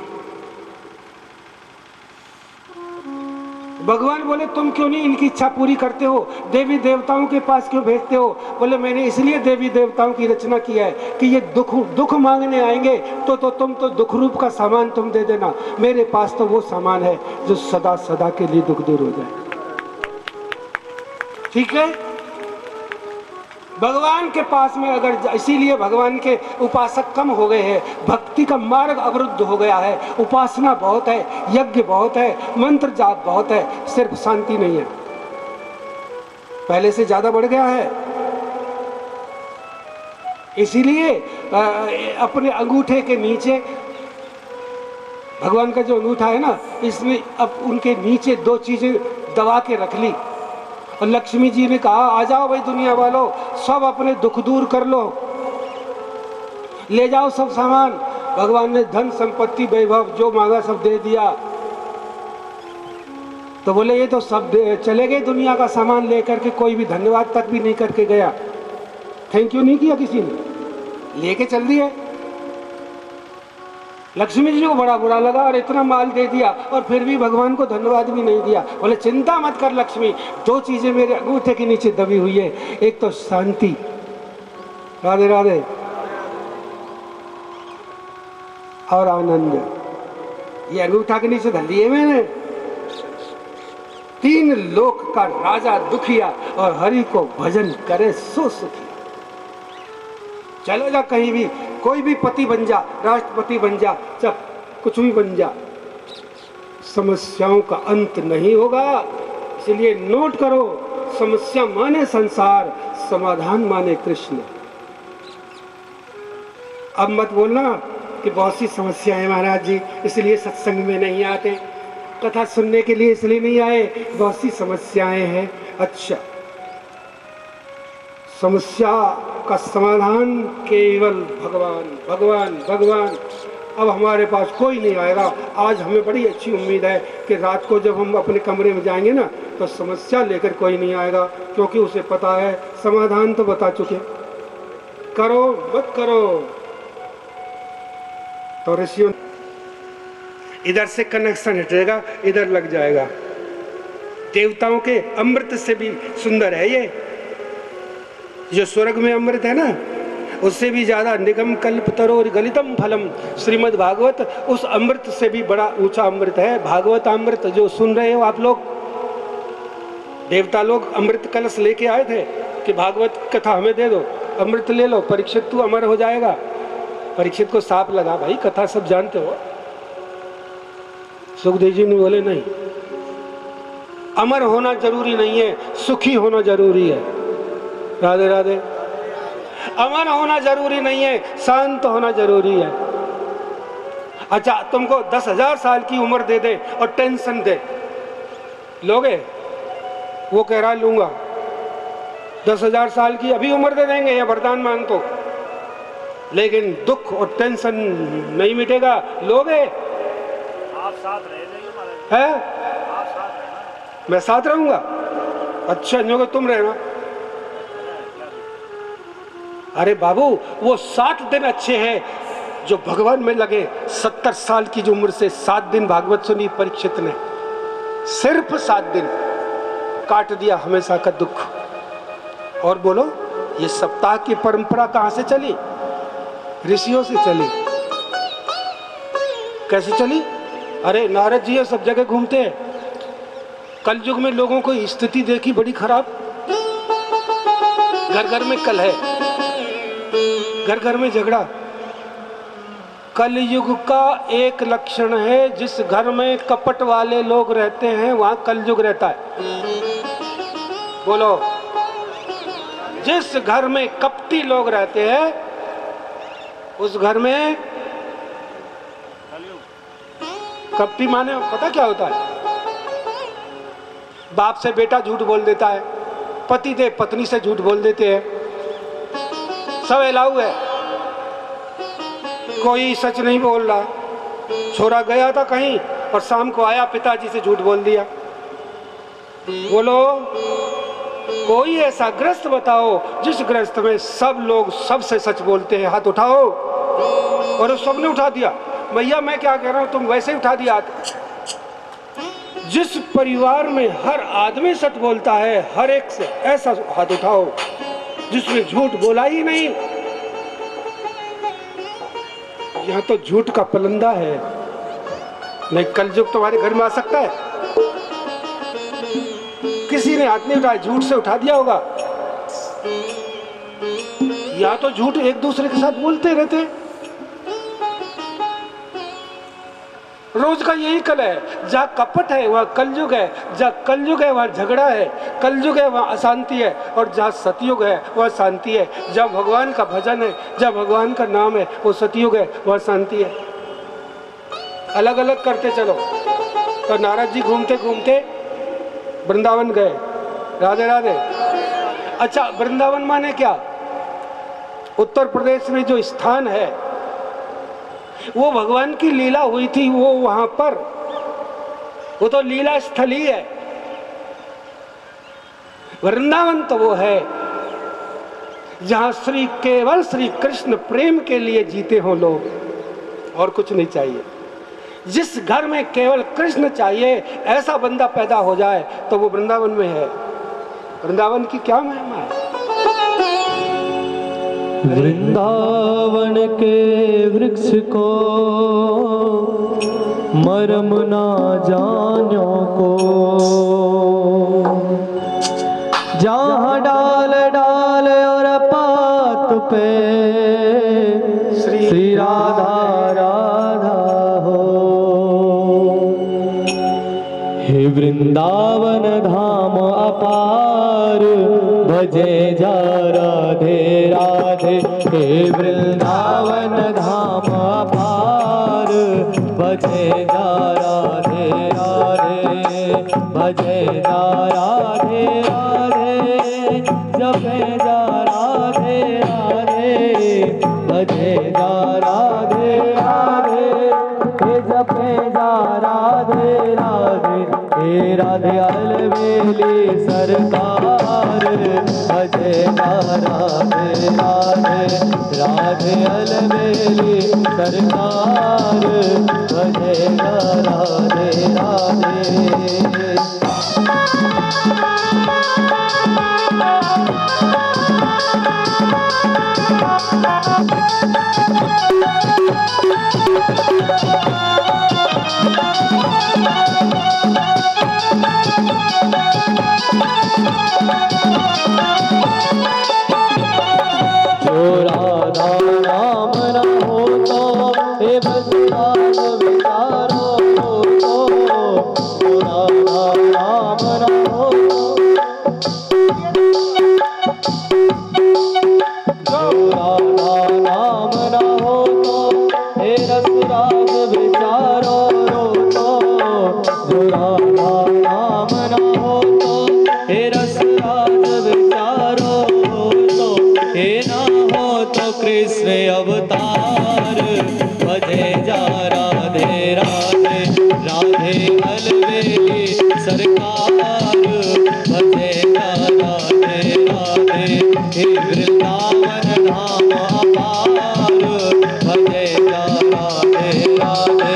भगवान बोले तुम क्यों नहीं इनकी इच्छा पूरी करते हो, देवी देवताओं के पास क्यों भेजते हो? बोले मैंने इसलिए देवी देवताओं की रचना किया है कि ये दुख मांगने आएंगे तो तुम तो दुख रूप का सामान तुम दे देना। मेरे पास तो वो सामान है जो सदा सदा के लिए दुख दूर हो जाए। ठीक है, भगवान के पास में अगर, इसीलिए भगवान के उपासक कम हो गए हैं, भक्ति का मार्ग अवरुद्ध हो गया है। उपासना बहुत है, यज्ञ बहुत है, मंत्र जाप बहुत है, सिर्फ शांति नहीं है। पहले से ज्यादा बढ़ गया है। इसीलिए अपने अंगूठे के नीचे, भगवान का जो अंगूठा है ना, इसमें अब उनके नीचे दो चीजें दबा के रख ली और लक्ष्मी जी ने कहा आ जाओ भाई दुनिया वालों, सब अपने दुख दूर कर लो, ले जाओ सब सामान। भगवान ने धन संपत्ति वैभव जो मांगा सब दे दिया। तो बोले ये तो सब चले गए दुनिया का सामान लेकर के, कोई भी धन्यवाद तक भी नहीं करके गया, थैंक यू नहीं किया किसी ने, लेके चल दिए। लक्ष्मी जी को बड़ा बुरा लगा और इतना माल दे दिया और फिर भी भगवान को धन्यवाद भी नहीं दिया। बोले चिंता मत कर लक्ष्मी, दो चीजें मेरे अंगूठे के नीचे दबी हुई है, एक तो शांति, राधे राधे, और आनंद। ये अंगूठा के नीचे धर लिए मैंने। तीन लोक का राजा दुखिया और हरि को भजन करे सो सुखी। चलो जा कहीं भी, कोई भी पति बन जा, राष्ट्रपति बन जा, सब कुछ भी बन जा, समस्याओं का अंत नहीं होगा। इसलिए नोट करो, समस्या माने संसार, समाधान माने कृष्ण। अब मत बोलना कि बहुत सी समस्याएं हैं महाराज जी, इसलिए सत्संग में नहीं आते, कथा सुनने के लिए इसलिए नहीं आए, बहुत सी समस्याएं हैं। अच्छा, समस्या का समाधान केवल भगवान भगवान भगवान। अब हमारे पास कोई नहीं आएगा। आज हमें बड़ी अच्छी उम्मीद है कि रात को जब हम अपने कमरे में जाएंगे ना, तो समस्या लेकर कोई नहीं आएगा, क्योंकि उसे पता है समाधान तो बता चुके। करो मत करो। तो ऋषियों, इधर से कनेक्शन हटेगा, इधर लग जाएगा। देवताओं के अमृत से भी सुंदर है ये, जो स्वर्ग में अमृत है ना, उससे भी ज्यादा निगम कल्प तरोर गलितम फलम। श्रीमद् भागवत उस अमृत से भी बड़ा ऊंचा अमृत है। भागवत अमृत जो सुन रहे हो आप लोग, देवता लोग अमृत कलश लेके आए थे कि भागवत कथा हमें दे दो, अमृत ले लो, परीक्षित तू अमर हो जाएगा। परीक्षित को सांप लगा, भाई कथा सब जानते हो। सुखदेव जी ने बोले नहीं, अमर होना जरूरी नहीं है, सुखी होना जरूरी है। राधे राधे। अमर होना जरूरी नहीं है, शांत होना जरूरी है। अच्छा, तुमको 10,000 साल की उम्र दे दे और टेंशन दे, लोगे? वो कह रहा लूंगा। 10,000 साल की अभी उम्र दे देंगे या वरदान मांग तो, लेकिन दुख और टेंशन नहीं मिटेगा, लोगे? आप साथ रह जाइए महाराज। है? आप साथ रहना। मैं साथ रहूंगा। अच्छा, जो कि तुम रहना। अरे बाबू, वो 7 दिन अच्छे हैं जो भगवान में लगे। 70 साल की जो उम्र से 7 दिन भागवत सुनी परीक्षित ने, सिर्फ 7 दिन काट दिया हमेशा का दुख। और बोलो, ये सप्ताह की परंपरा कहां से चली? ऋषियों से चली। कैसे चली? अरे नारद जी सब जगह घूमते हैं। कल युग में लोगों को स्थिति देखी बड़ी खराब, घर घर में कल है, घर घर में झगड़ा। कलयुग का एक लक्षण है, जिस घर में कपट वाले लोग रहते हैं वहां कलयुग रहता है। बोलो, जिस घर में कपटी लोग रहते हैं उस घर में कपटी माने पता क्या होता है? बाप से बेटा झूठ बोल देता है, पति देव पत्नी से झूठ बोल देते हैं, सब अलाउ है, कोई सच नहीं बोल रहा। छोरा गया था कहीं और शाम को आया, पिताजी से झूठ बोल दिया। बोलो, कोई ऐसा ग्रस्त बताओ जिस ग्रस्त में सब लोग सबसे सच बोलते हैं, हाथ उठाओ। और उस सबने उठा दिया। भैया मैं क्या कह रहा हूं, तुम वैसे ही उठा दिया। जिस परिवार में हर आदमी सच बोलता है, हर एक से, ऐसा हाथ उठाओ जिसमें झूठ बोला ही नहीं। यहां तो झूठ का पलंदा है। नहीं, कलयुग तुम्हारे घर में आ सकता है? किसी ने हाथ नहीं उठाया, झूठ से उठा दिया होगा। या तो झूठ एक दूसरे के साथ बोलते रहते हैं। रोज का यही कल है। जहाँ कपट है वहाँ कलयुग है, जहाँ कलयुग है वहाँ झगड़ा है, कलयुग है वहाँ अशांति है, और जहाँ सतयुग है वहाँ शांति है। जहाँ भगवान का भजन है, जहाँ भगवान का नाम है, वो सतयुग है, वहाँ शांति है। अलग अलग करते चलो। तो नारद जी घूमते घूमते वृंदावन गए। राधे राधे। अच्छा, वृंदावन माने क्या? उत्तर प्रदेश में जो स्थान है वो भगवान की लीला हुई थी, वो वहां पर, वो तो लीला स्थल ही है। वृंदावन तो वो है जहां केवल श्री कृष्ण प्रेम के लिए जीते हो लोग, और कुछ नहीं चाहिए। जिस घर में केवल कृष्ण चाहिए, ऐसा बंदा पैदा हो जाए तो वो वृंदावन में है। वृंदावन की क्या महिमा है? वृंदावन के वृक्ष को मरम ना जानो को, जहाँ डाल डाल और पात पे श्री राधा राधा हो। हे वृंदावन धाम अपार भजे जा राधे राधे। हे वृंदावन धाम अपार भजे जा राधे राधे। भजे जा राधे राधे जपे जा राधे राधे। भजे जा राधे राधे हे जपे जा राधे राधे। हे राधे अलवेली सरकार भजे जा राधे राधे। राधे अलवेली सरकार भजे जा राधे राधे। जो राधा नाम न हो तो हे बस राज विचारो हो तो। जो राधा नाम न हो जो राधा नाम न हो तो हे रस राज विचारो रो तो। जो राधा नाम न हो तो हे रस राज विचारो तो। हे ना हो तो कृष्ण अवतार भजे जा राधे राधे। राधे अलवेली सरकार भजे जा राधे राधे। हे वृंदावन धाम अपार भजे जा राधे राधे।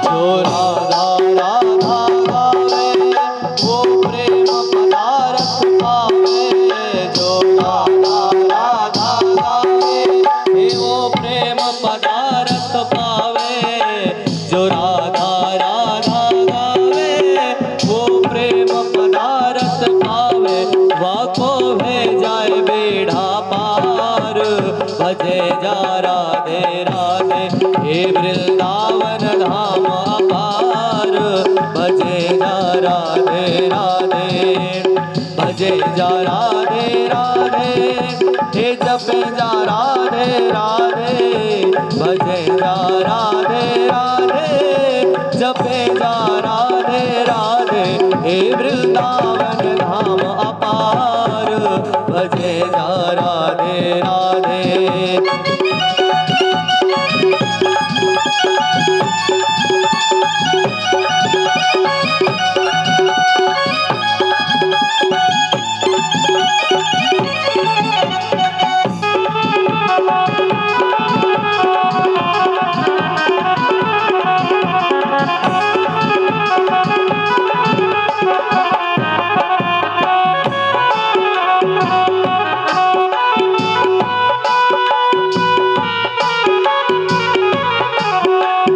जो राधा राधा गावे वो प्रेम पदारथ पावे। जो राधा राधा गावे वो प्रेम पदारथ पावे। जो राधा राधा गावे वो प्रेम पदारथ पावे। वाको है जाए बेड़ा पार भजे जा राधे राधे। हे वृंदावन धाम अपार भजे जा राधे राधे। भजे जा राधे राधे हे जपे जा राधे राधे। भजे जा राधे राधे जपे जा राधे राधे। हे वृंदावन धाम अपार भजे जा राधे राधे।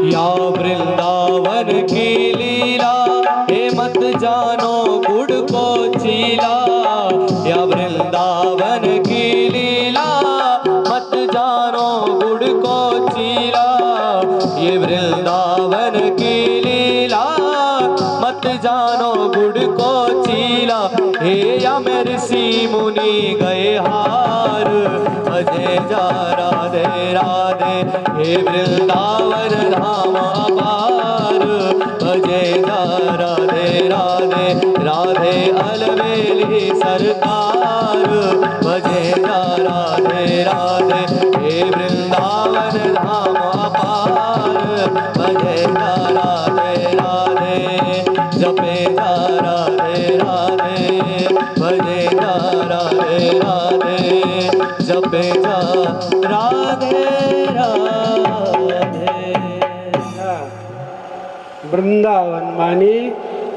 या वृंदावन की लीला हे मत जानो गुड़ को चीला। या वृंदावन की लीला मत जानो गुड़ को चीला। ये वृंदावन की लीला मत जानो गुड़ को चीला। हे यम ऋषि मुनि गए हार भजे जा राधे राधे। हे वृंदावन धाम अपार भजे जा राधे राधे। राधे अलवेली सरकार भजे जा राधे राधे। हे वृंदावन धाम अपार भजे जा राधे राधे। जपे जा राधे राधे भजे जा राधे राधे। जपे जा राधे राधे। वृंदावन माने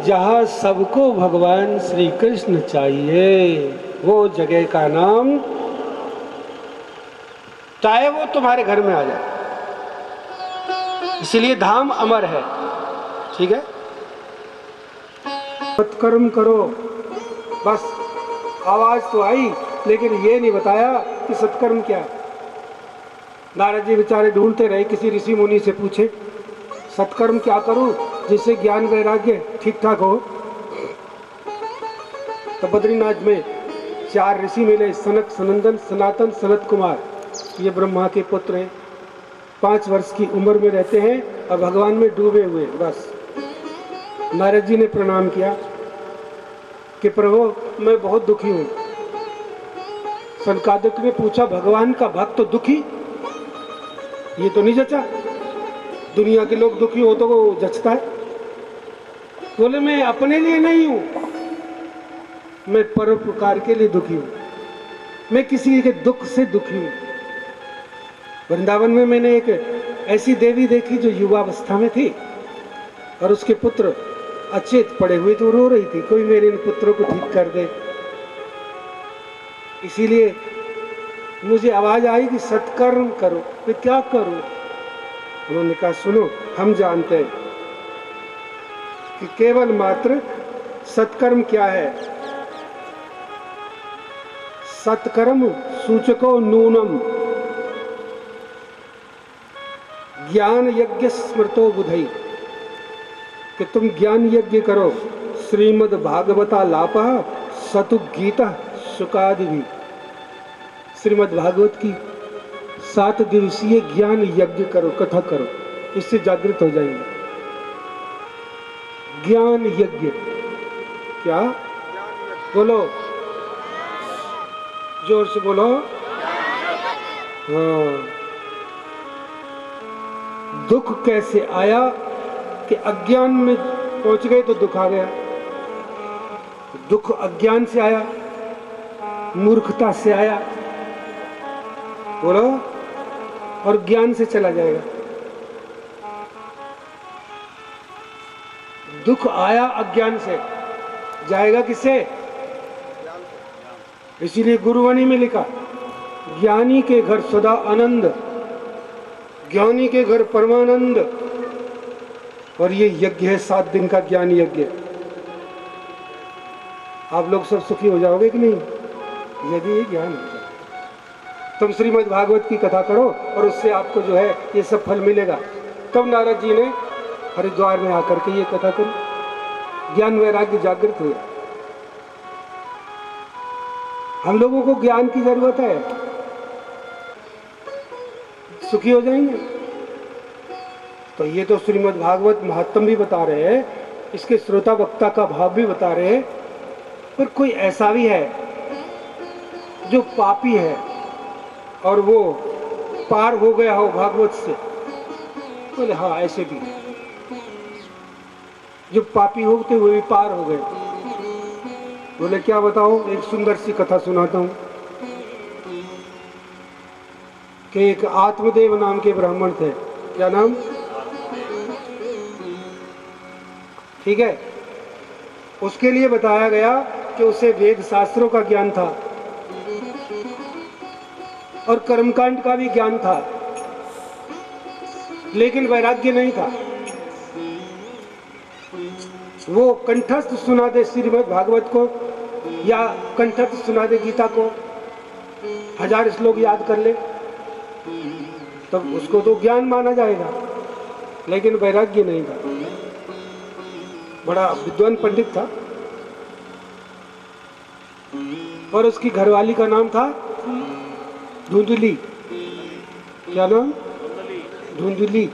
जहाँ सबको भगवान श्री कृष्ण चाहिए, वो जगह का नाम, चाहे वो तुम्हारे घर में आ जाए, इसलिए धाम अमर है। ठीक है, सत्कर्म करो, बस आवाज तो आई, लेकिन ये नहीं बताया कि सत्कर्म क्या है। नारद जी बेचारे ढूंढते रहे, किसी ऋषि मुनि से पूछे सत्कर्म क्या करूं जिससे ज्ञान वैराग्य ठीक ठाक हो। तो बद्रीनाथ में 4 ऋषि मिले, सनक, सनंदन, सनातन, सनत कुमार। ये ब्रह्मा के पुत्र हैं, 5 वर्ष की उम्र में रहते हैं और भगवान में डूबे हुए। बस नारद जी ने प्रणाम किया कि प्रभु मैं बहुत दुखी हूँ। सनकादिक ने पूछा, भगवान का भक्त तो दुखी, ये तो नहीं जचा, दुनिया के लोग दुखी हो तो वो जचता है। बोले मैं अपने लिए नहीं हूं, मैं परोपकार के लिए दुखी हूं, मैं किसी के दुख से दुखी हूं। वृंदावन में मैंने एक ऐसी देवी देखी जो युवावस्था में थी और उसके पुत्र अचेत पड़े हुए तो रो रही थी, कोई मेरे इन पुत्रों को ठीक कर दे। इसीलिए मुझे आवाज आई कि सत्कर्म करो। मैं क्या करूं? उन्होंने कहा सुनो, हम जानते हैं कि केवल मात्र सत्कर्म क्या है। सत्कर्म सूचको नूनम ज्ञान यज्ञ स्मृतो बुधई, कि तुम ज्ञान यज्ञ करो। श्रीमद् भागवता लापः सतु गीता सुकादि भी, श्रीमद् भागवत की 7 दिवसीय ज्ञान यज्ञ करो, कथा करो, इससे जागृत हो जाएंगे। ज्ञान यज्ञ क्या? बोलो, जोर से बोलो। हाँ, दुख कैसे आया कि अज्ञान में पहुंच गए तो दुख आ गया। दुख अज्ञान से आया, मूर्खता से आया, बोलो, और ज्ञान से चला जाएगा। दुख आया अज्ञान से, जाएगा किससे? इसीलिए गुरुवाणी में लिखा, ज्ञानी के घर सदा आनंद, ज्ञानी के घर परमानंद। और ये यज्ञ है 7 दिन का ज्ञान यज्ञ। आप लोग सब सुखी हो जाओगे कि नहीं यदि ये ज्ञान हो जाए। तुम श्रीमद् भागवत की कथा करो और उससे आपको जो है ये सब फल मिलेगा। तब नारद जी ने हरिद्वार में आकर के ये कथा करी, ज्ञान वैराग्य जागृत हुआ। हम लोगों को ज्ञान की जरूरत है, सुखी हो जाएंगे। तो ये तो श्रीमद् भागवत महात्म भी बता रहे हैं, इसके श्रोता वक्ता का भाव भी बता रहे हैं। पर कोई ऐसा भी है जो पापी है और वो पार हो गया हो भागवत से? बोले हाँ, ऐसे भी जो पापी होते हुए भी पार हो गए। बोले क्या बताओ? एक सुंदर सी कथा सुनाता हूं कि एक आत्मदेव नाम के ब्राह्मण थे। क्या नाम? ठीक है, उसके लिए बताया गया कि उसे वेद शास्त्रों का ज्ञान था और कर्मकांड का भी ज्ञान था, लेकिन वैराग्य नहीं था। वो कंठस्थ सुना दे श्रीमद् भागवत को या कंठस्थ सुना दे गीता को, 1000 श्लोक याद कर ले, तब उसको तो ज्ञान माना जाएगा, लेकिन वैराग्य नहीं था। बड़ा विद्वान पंडित था और उसकी घरवाली का नाम था धुंधली। क्या नाम? धुंधली।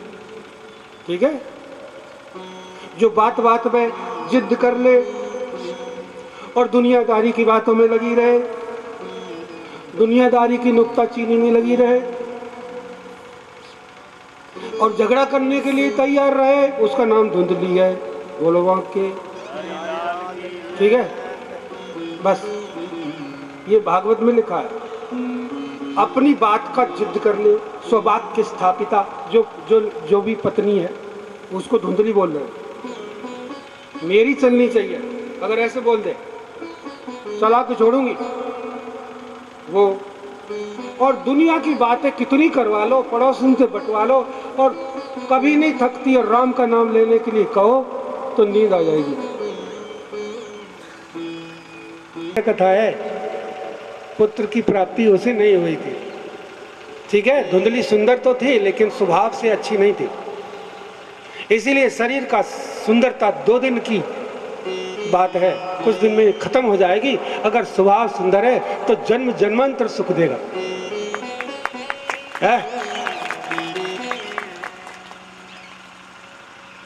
ठीक है, जो बात बात में जिद कर ले और दुनियादारी की बातों में लगी रहे, दुनियादारी की नुक्ताचीनी में लगी रहे और झगड़ा करने के लिए तैयार रहे, उसका नाम धुंधली है। बोलो वाक्य। ठीक है, बस ये भागवत में लिखा है। अपनी बात का जिद कर ले, स्ववाक्य स्थापिता, जो जो जो भी पत्नी है उसको धुंधली बोल रहे हैं। मेरी चलनी चाहिए, अगर ऐसे बोल दे चला के छोड़ूंगी वो। और दुनिया की बातें कितनी करवा लो, पड़ोसन से बंटवा लो, और कभी नहीं थकती, और राम का नाम लेने के लिए कहो तो नींद आ जाएगी। कथा है, पुत्र की प्राप्ति उसे नहीं हुई थी। ठीक है, धुंधली सुंदर तो थी लेकिन स्वभाव से अच्छी नहीं थी, इसीलिए शरीर का सुंदरता 2 दिन की बात है, कुछ दिन में खत्म हो जाएगी। अगर स्वभाव सुंदर है तो जन्म जन्मांतर सुख देगा है?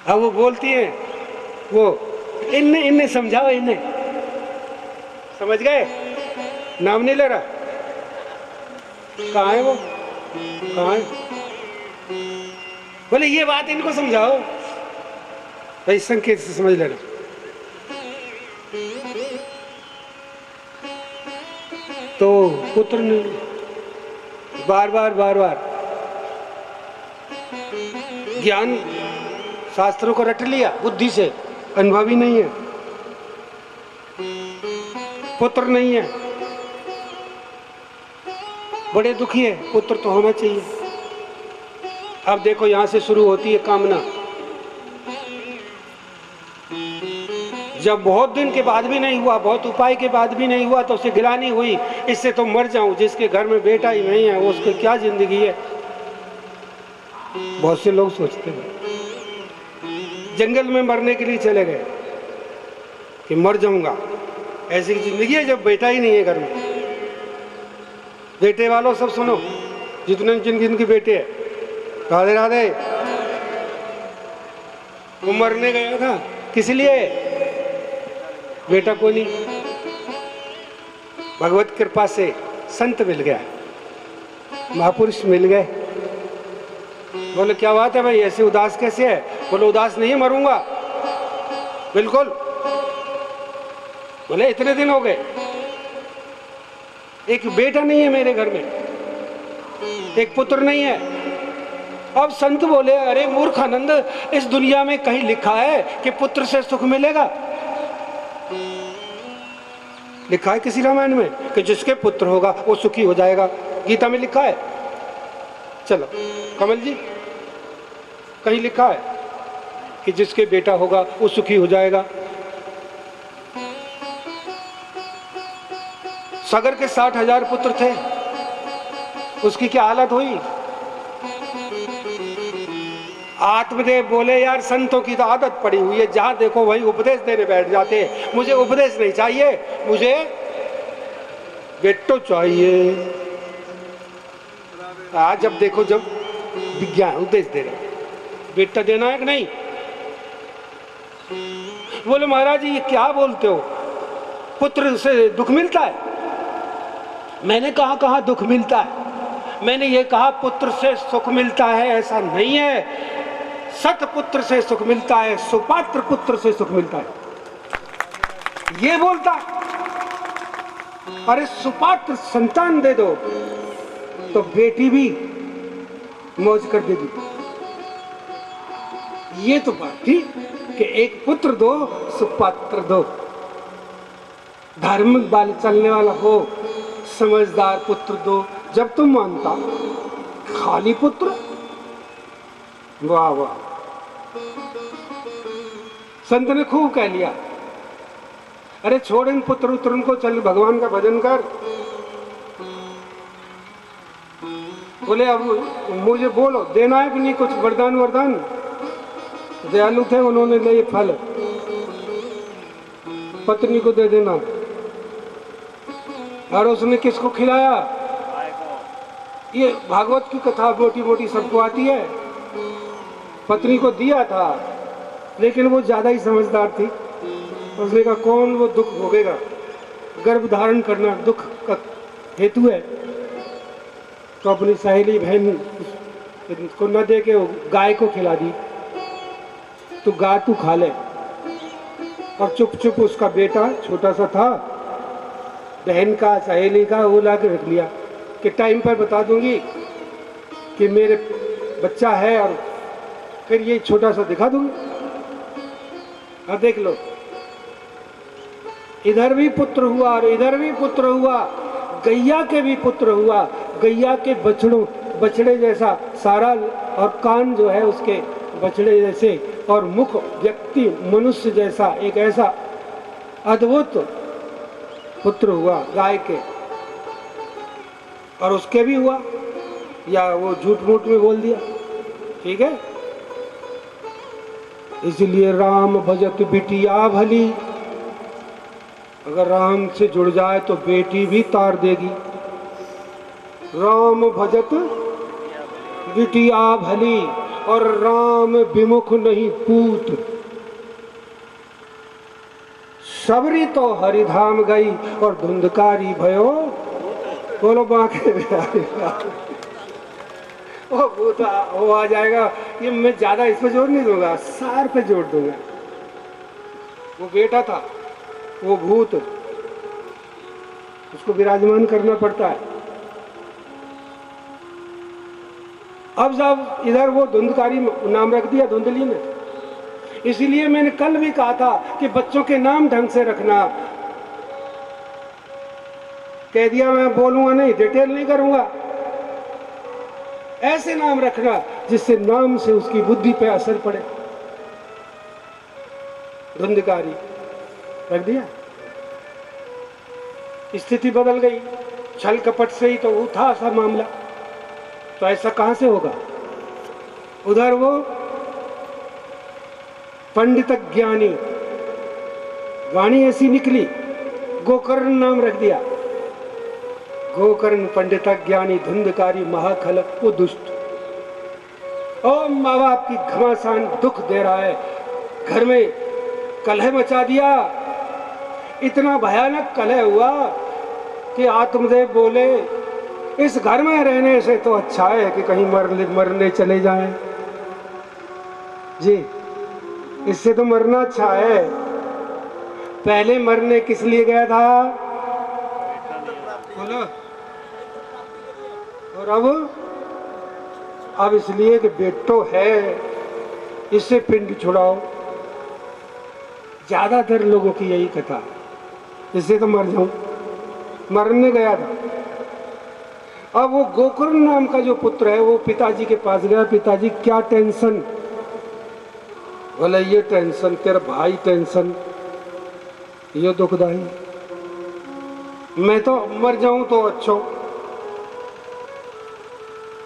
अब वो बोलती है, वो इन्हें समझाओ, इन्हें समझ गए? नाम नहीं ले रहा, कहाँ है वो, कहाँ है? बोले ये बात इनको समझाओ भाई, संकेत से समझ लेना। तो पुत्र ने बार बार ज्ञान शास्त्रों को रट लिया बुद्धि से, अनुभवी नहीं है, पुत्र नहीं है, बड़े दुखी है, पुत्र तो होना चाहिए। अब देखो यहां से शुरू होती है कामना। जब बहुत दिन के बाद भी नहीं हुआ, बहुत उपाय के बाद भी नहीं हुआ, तो उसे गिलानी हुई, इससे तो मर जाऊं, जिसके घर में बेटा ही नहीं है वो उसकी क्या जिंदगी है। बहुत से लोग सोचते हैं, जंगल में मरने के लिए चले गए कि मर जाऊंगा, ऐसी जिंदगी है जब बेटा ही नहीं है घर में। बेटे वालों सब सुनो, जितने जिनके बेटे है, राधे राधे। वो मरने गया था, किस लिए? बेटा को नहीं, भगवत कृपा से संत मिल गया, महापुरुष मिल गए। बोले क्या बात है भाई, ऐसे उदास कैसे है? बोले उदास नहीं मरूंगा बिल्कुल। बोले इतने दिन हो गए, एक बेटा नहीं है मेरे घर में, एक पुत्र नहीं है। अब संत बोले अरे मूर्ख आनंद, इस दुनिया में कहीं लिखा है कि पुत्र से सुख मिलेगा? लिखा है किसी रामायण में कि जिसके पुत्र होगा वो सुखी हो जाएगा? गीता में लिखा है? चलो कमल जी, कहीं लिखा है कि जिसके बेटा होगा वो सुखी हो जाएगा? सागर के 60,000 पुत्र थे, उसकी क्या हालत हुई? आत्मदेव बोले यार संतों की तो आदत पड़ी हुई है, जहां देखो वहीं उपदेश देने बैठ जाते हैं। मुझे उपदेश नहीं चाहिए, मुझे बेटो चाहिए। आज जब देखो जब विज्ञान उपदेश दे रहे, बेटा देना है कि नहीं? बोले महाराज जी ये क्या बोलते हो, पुत्र से दुख मिलता है? मैंने कहा दुख मिलता है? मैंने ये कहा पुत्र से सुख मिलता है, ऐसा नहीं है। सत पुत्र से सुख मिलता है, सुपात्र पुत्र से सुख मिलता है, ये बोलता। अरे सुपात्र संतान दे दो तो बेटी भी मौज कर देगी। ये तो बात थी कि एक पुत्र दो, सुपात्र दो, धार्मिक बाल चलने वाला हो, समझदार पुत्र दो। जब तुम मानता खाली पुत्र, वाह वाह, संत ने खूब कह लिया। अरे छोड़ इन पुत्र उत्रन को, चल भगवान का भजन कर। बोले अब मुझे बोलो देना है कि नहीं कुछ वरदान? वरदान दयालु थे, उन्होंने ले ये फल पत्नी को दे देना। और उसने किसको खिलाया? ये भागवत की कथा मोटी मोटी सबको आती है। पत्नी को दिया था, लेकिन वो ज्यादा ही समझदार थी। उसने कहा कौन वो दुख भोगेगा, गर्भ धारण करना दुख का हेतु है, तो अपनी सहेली बहन को न दे के गाय को खिला दी। तो गाय तू खा ले। और चुप चुप उसका बेटा छोटा सा था, बहन का सहेली का, वो ला के रख लिया कि टाइम पर बता दूंगी कि मेरे बच्चा है, और फिर ये छोटा सा दिखा दूंगी। अब देख लो, इधर भी पुत्र हुआ और इधर भी पुत्र हुआ, गैया के भी पुत्र हुआ, गैया के बछड़े जैसा सारा, और कान जो है उसके बछड़े जैसे, और मुख व्यक्ति मनुष्य जैसा, एक ऐसा अद्भुत पुत्र हुआ गाय के। और उसके भी हुआ, या वो झूठ मूठ में बोल दिया, ठीक है। इसलिए राम भजत बिटिया भली, अगर राम से जुड़ जाए तो बेटी भी तार देगी। राम भजत बिटिया भली, और राम विमुख नहीं पूत। सबरी तो हरिधाम गई और धुंधकारी भयो, बोलो बांके वो आ जाएगा। ये मैं ज्यादा इस पे जोर नहीं दूंगा, सार पे जोर दूंगा। वो बेटा था, वो भूत, उसको विराजमान करना पड़ता है। अब जब इधर वो धुंधकारी नाम रख दिया धुंधली ने, इसीलिए मैंने कल भी कहा था कि बच्चों के नाम ढंग से रखना। कह दिया मैं बोलूंगा नहीं, डिटेल नहीं करूंगा, ऐसे नाम रखना जिससे नाम से उसकी बुद्धि पे असर पड़े। धुंधकारी रख दिया, स्थिति बदल गई। छल कपट से ही तो वो था ऐसा मामला, तो ऐसा कहां से होगा। उधर वो पंडित ज्ञानी, वाणी ऐसी निकली, गोकर्ण नाम रख दिया। गोकर्ण पंडित ज्ञानी धुंधकारी महाखल, वो दुष्ट। ओ माँ बाप की घमासान दुख दे रहा है, घर में कलह मचा दिया। इतना भयानक कलह हुआ कि आत्मदेव बोले इस घर में रहने से तो अच्छा है कि कहीं मरने चले जाएं। जी, इससे तो मरना अच्छा है। पहले मरने किस लिए गया था बोलो, और अब इसलिए कि बेटो है, इससे पिंड छुड़ाओ। ज्यादातर लोगों की यही कथा, इससे तो मर जाऊं, मरने गया था। अब वो गोकर्ण नाम का जो पुत्र है वो पिताजी के पास गया। पिताजी क्या टेंशन, बोले ये टेंशन, तेरा भाई टेंशन, ये दुखदाई, मैं तो मर जाऊं तो अच्छा।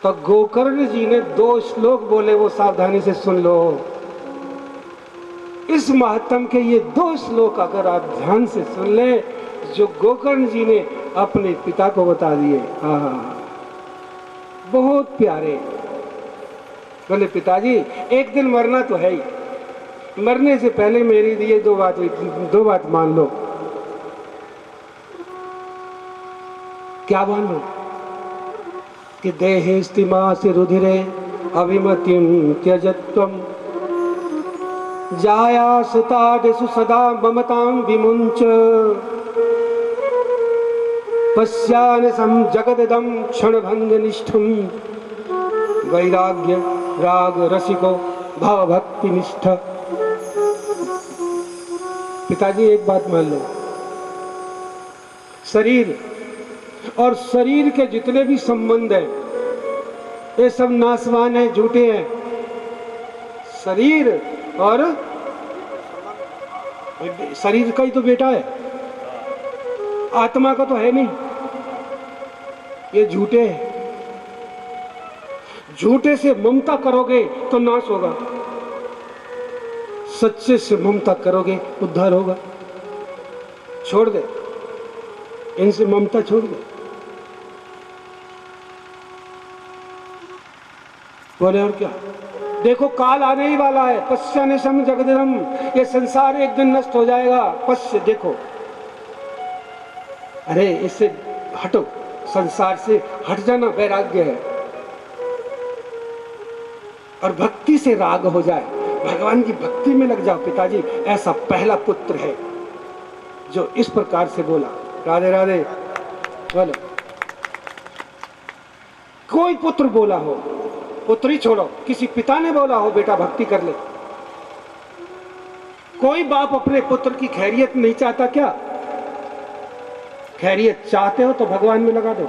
तो गोकर्ण जी ने 2 श्लोक बोले, वो सावधानी से सुन लो। इस महात्म के ये 2 श्लोक अगर आप ध्यान से सुन ले, जो गोकर्ण जी ने अपने पिता को बता दिए, बहुत प्यारे। बोले पिताजी एक दिन मरना तो है ही, मरने से पहले मेरी दिए 2 बात मान लो। क्या मान लो? कि देहे स्तिमा से रुधिरे अभिमतिम त्यजत्वम, जाया सुतादिषु सदा ममतां विमुंच, पश्यानसं जगददं क्षणभंग निष्ठं, वैराग्य राग रसिको भाव भक्ति निष्ठ। पिताजी एक बात मान लो, शरीर और शरीर के जितने भी संबंध हैं ये सब नाशवान है, झूठे हैं। शरीर और शरीर का ही तो बेटा है, आत्मा का तो है नहीं, ये झूठे हैं। झूठे से ममता करोगे तो नाश होगा, सच्चे से ममता करोगे उद्धार होगा। छोड़ दे इनसे ममता, छोड़ दे। बोले और क्या, देखो काल आने ही वाला है। पश्य सम जगदम, ये संसार एक दिन नष्ट हो जाएगा। पश्य, देखो, अरे इससे हटो, संसार से हट जाना वैराग्य है। और भक्ति से राग हो जाए, भगवान की भक्ति में लग जाओ। पिताजी ऐसा पहला पुत्र है जो इस प्रकार से बोला। राधे राधे बोलो। कोई पुत्र बोला हो, पुत्री छोड़ो, किसी पिता ने बोला हो बेटा भक्ति कर ले, कोई बाप अपने पुत्र की खैरियत नहीं चाहता क्या? खैरियत चाहते हो तो भगवान में लगा दो।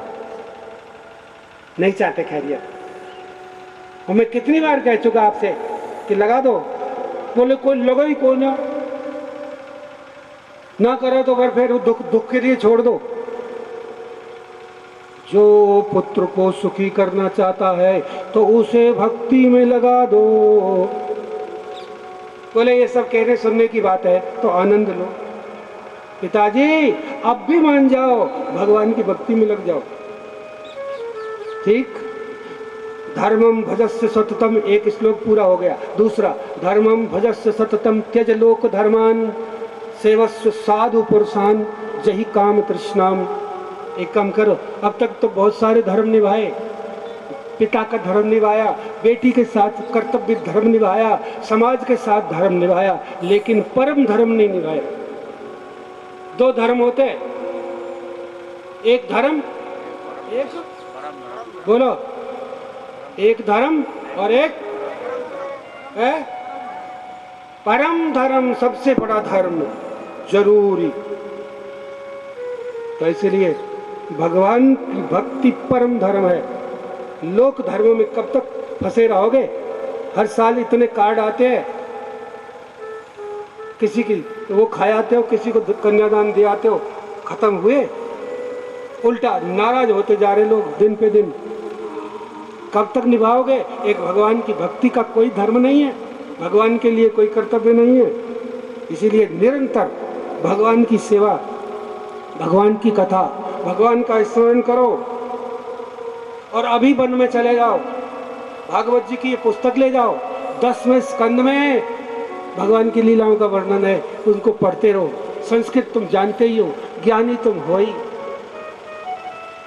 नहीं चाहते खैरियत, और मैं कितनी बार कह चुका आपसे कि लगा दो, बोले कोई लगा ही कोई ना करो तो फिर दुख के लिए छोड़ दो। जो पुत्र को सुखी करना चाहता है तो उसे भक्ति में लगा दो। बोले ये सब कहने सुनने की बात है तो आनंद लो। पिताजी अब भी मान जाओ, भगवान की भक्ति में लग जाओ। ठीक। धर्मम भजस्य सततम, एक श्लोक पूरा हो गया। दूसरा, धर्मम भजस्य सततम त्यज लोक धर्मान सेवस्व साधु पुरुषान जही काम तृष्णाम। एक काम करो, अब तक तो बहुत सारे धर्म निभाए, पिता का धर्म निभाया, बेटी के साथ कर्तव्य धर्म निभाया, समाज के साथ धर्म निभाया, लेकिन परम धर्म नहीं निभाया। दो धर्म होते, एक धर्म, एक बोलो, एक धर्म और एक है परम धर्म, सबसे बड़ा धर्म जरूरी। तो इसलिए भगवान की भक्ति परम धर्म है। लोक धर्मों में कब तक फंसे रहोगे? हर साल इतने कार्ड आते हैं, किसी की तो वो खा आते हो, किसी को कन्यादान दे आते हो, खत्म हुए, उल्टा नाराज होते जा रहे लोग दिन पे दिन। कब तक निभाओगे? एक भगवान की भक्ति का कोई धर्म नहीं है, भगवान के लिए कोई कर्तव्य नहीं है। इसीलिए निरंतर भगवान की सेवा, भगवान की कथा, भगवान का स्मरण करो। और अभी वन में चले जाओ, भागवत जी की ये पुस्तक ले जाओ, 10वें स्कंद में भगवान की लीलाओं का वर्णन है, उनको पढ़ते रहो। संस्कृत तुम जानते ही हो, ज्ञानी तुम हो ही।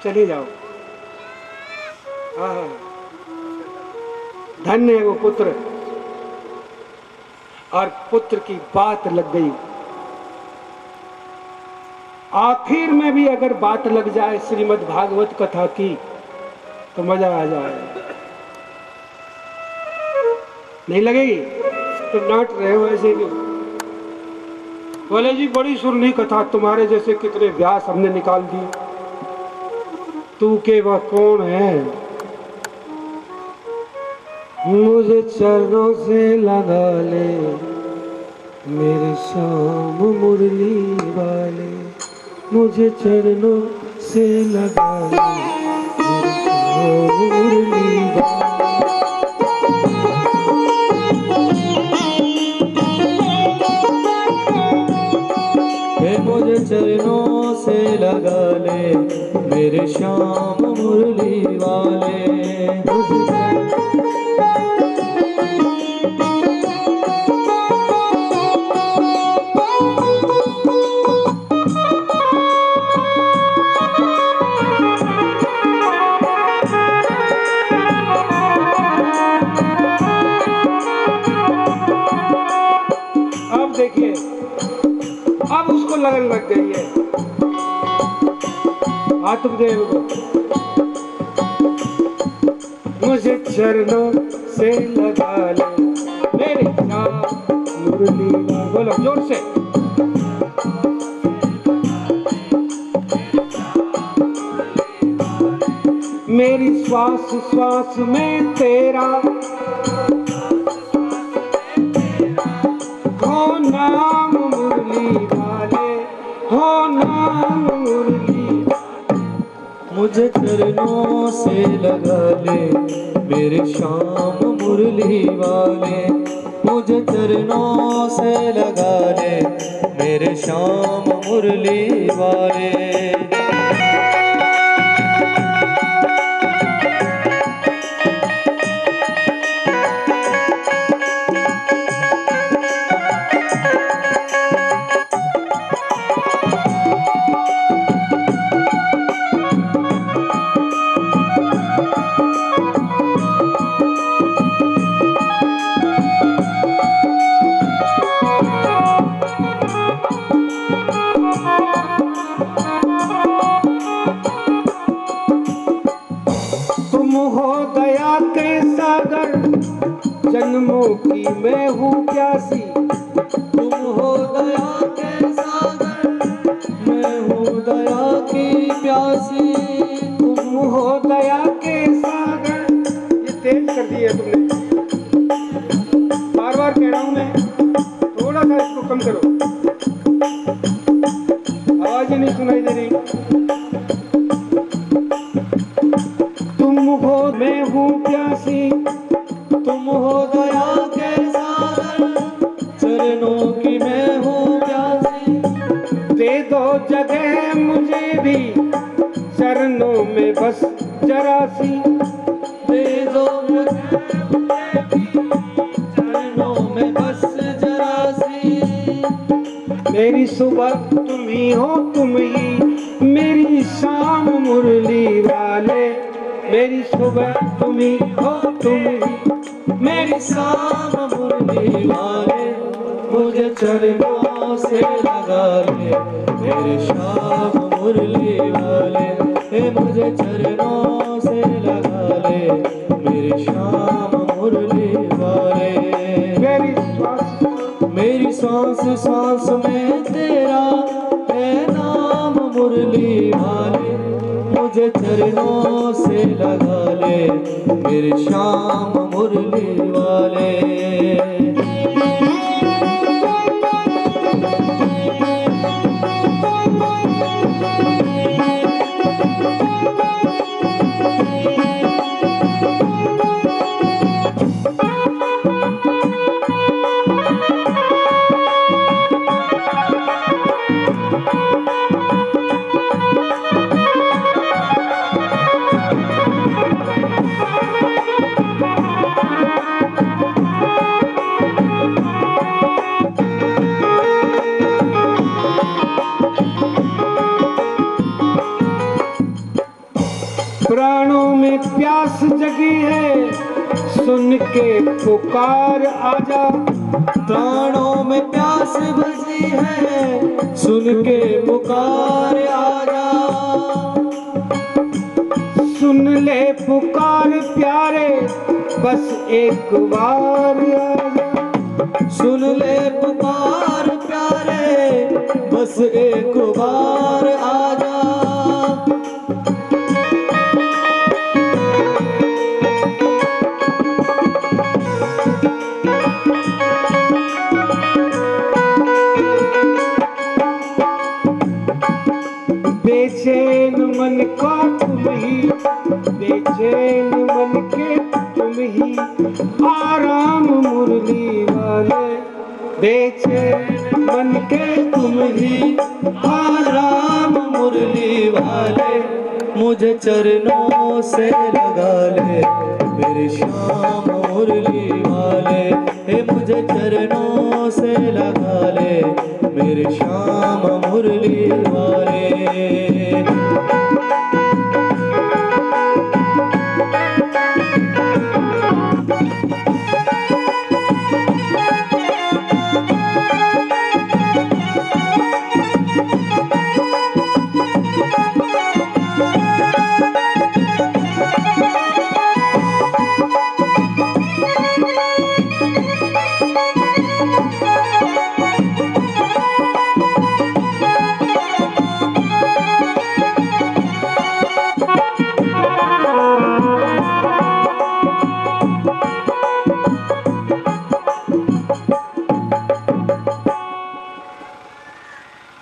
चले जाओ। हाँ, धन्य है वो पुत्र। और पुत्र की बात लग गई, आखिर में भी अगर बात लग जाए श्रीमद् भागवत कथा की तो मजा आ जाए। नहीं लगेगी? तो नाट रहे हो ऐसे भी। बोले जी बड़ी सुननी कथा, तुम्हारे जैसे कितने व्यास हमने निकाल दिए, तू के वह कौन है? मुझे चरणों से लगा ले मेरे श्याम मुरली वाले, मुझे चरणों से लगा ले मेरे श्याम मुरली वाले। मुझे चरणों से लगा ले मेरे श्याम मुरली वाले। अब देखिए, अब उसको लगन लग गई है आत्मदेव को। मुझे चरणों से लगा ले मेरे श्याम मुरली वाले। बोलो जोर से। मेरी श्वास श्वास में तेरा हो नाम मुरली वाले, हो नाम मुरली। मुझे चरणों से लगा ले मेरे श्याम मुरली वाले, मुझे चरणों से लगा ले मेरे श्याम मुरली वाले। जन्मों की मैं हूँ प्यासी, तुम हो बार कह रहा हूं मैं, थोड़ा सा इसको कम करो, आवाज ही नहीं सुनाई दे रही। तुम हो मैं हूँ प्यासी, तुम हो दया के सागर, चरणों की मैं हूँ प्यासी। दे दो जगह मुझे भी चरणों में बस जरा सी। दे दो मुझे भी चरणों में बस जरा सी। मेरी सुबह तुम ही हो तुम ही, मेरी शाम मुरली वाले। मेरी सुबह तुम ही हो तुम ही, मेरी शाम मुरली वाले। मुझे चरणों से लगा ले, मेरे शाम मुरली वाले। हे मुझे चरणों से लगा ले, मेरे शाम मुरली वाले। मेरी सांस सांस में तेरा है नाम मुरली वाले। मुझे चरणों से लगा ले, मेरे शाम मुरली वाले। प्राणों में प्यास जगी है, सुन के पुकार आजा। प्राणों में प्यास बसी है, सुन के पुकार आजा। सुन ले पुकार प्यारे, बस एक बार आजा। सुन ले पुकार प्यारे, बस एक बार आजा। बेचैन मन का तुम ही, बेचैन मन के तुम ही, आराम मुरली वाले। बेचैन मन के तुम ही, आराम मुरली वाले। मुझे चरणों से लगा ले, मेरे श्याम मुरली वाले। हे मुझे चरणों से लगा ले, मेरे श्याम मुरली वाले।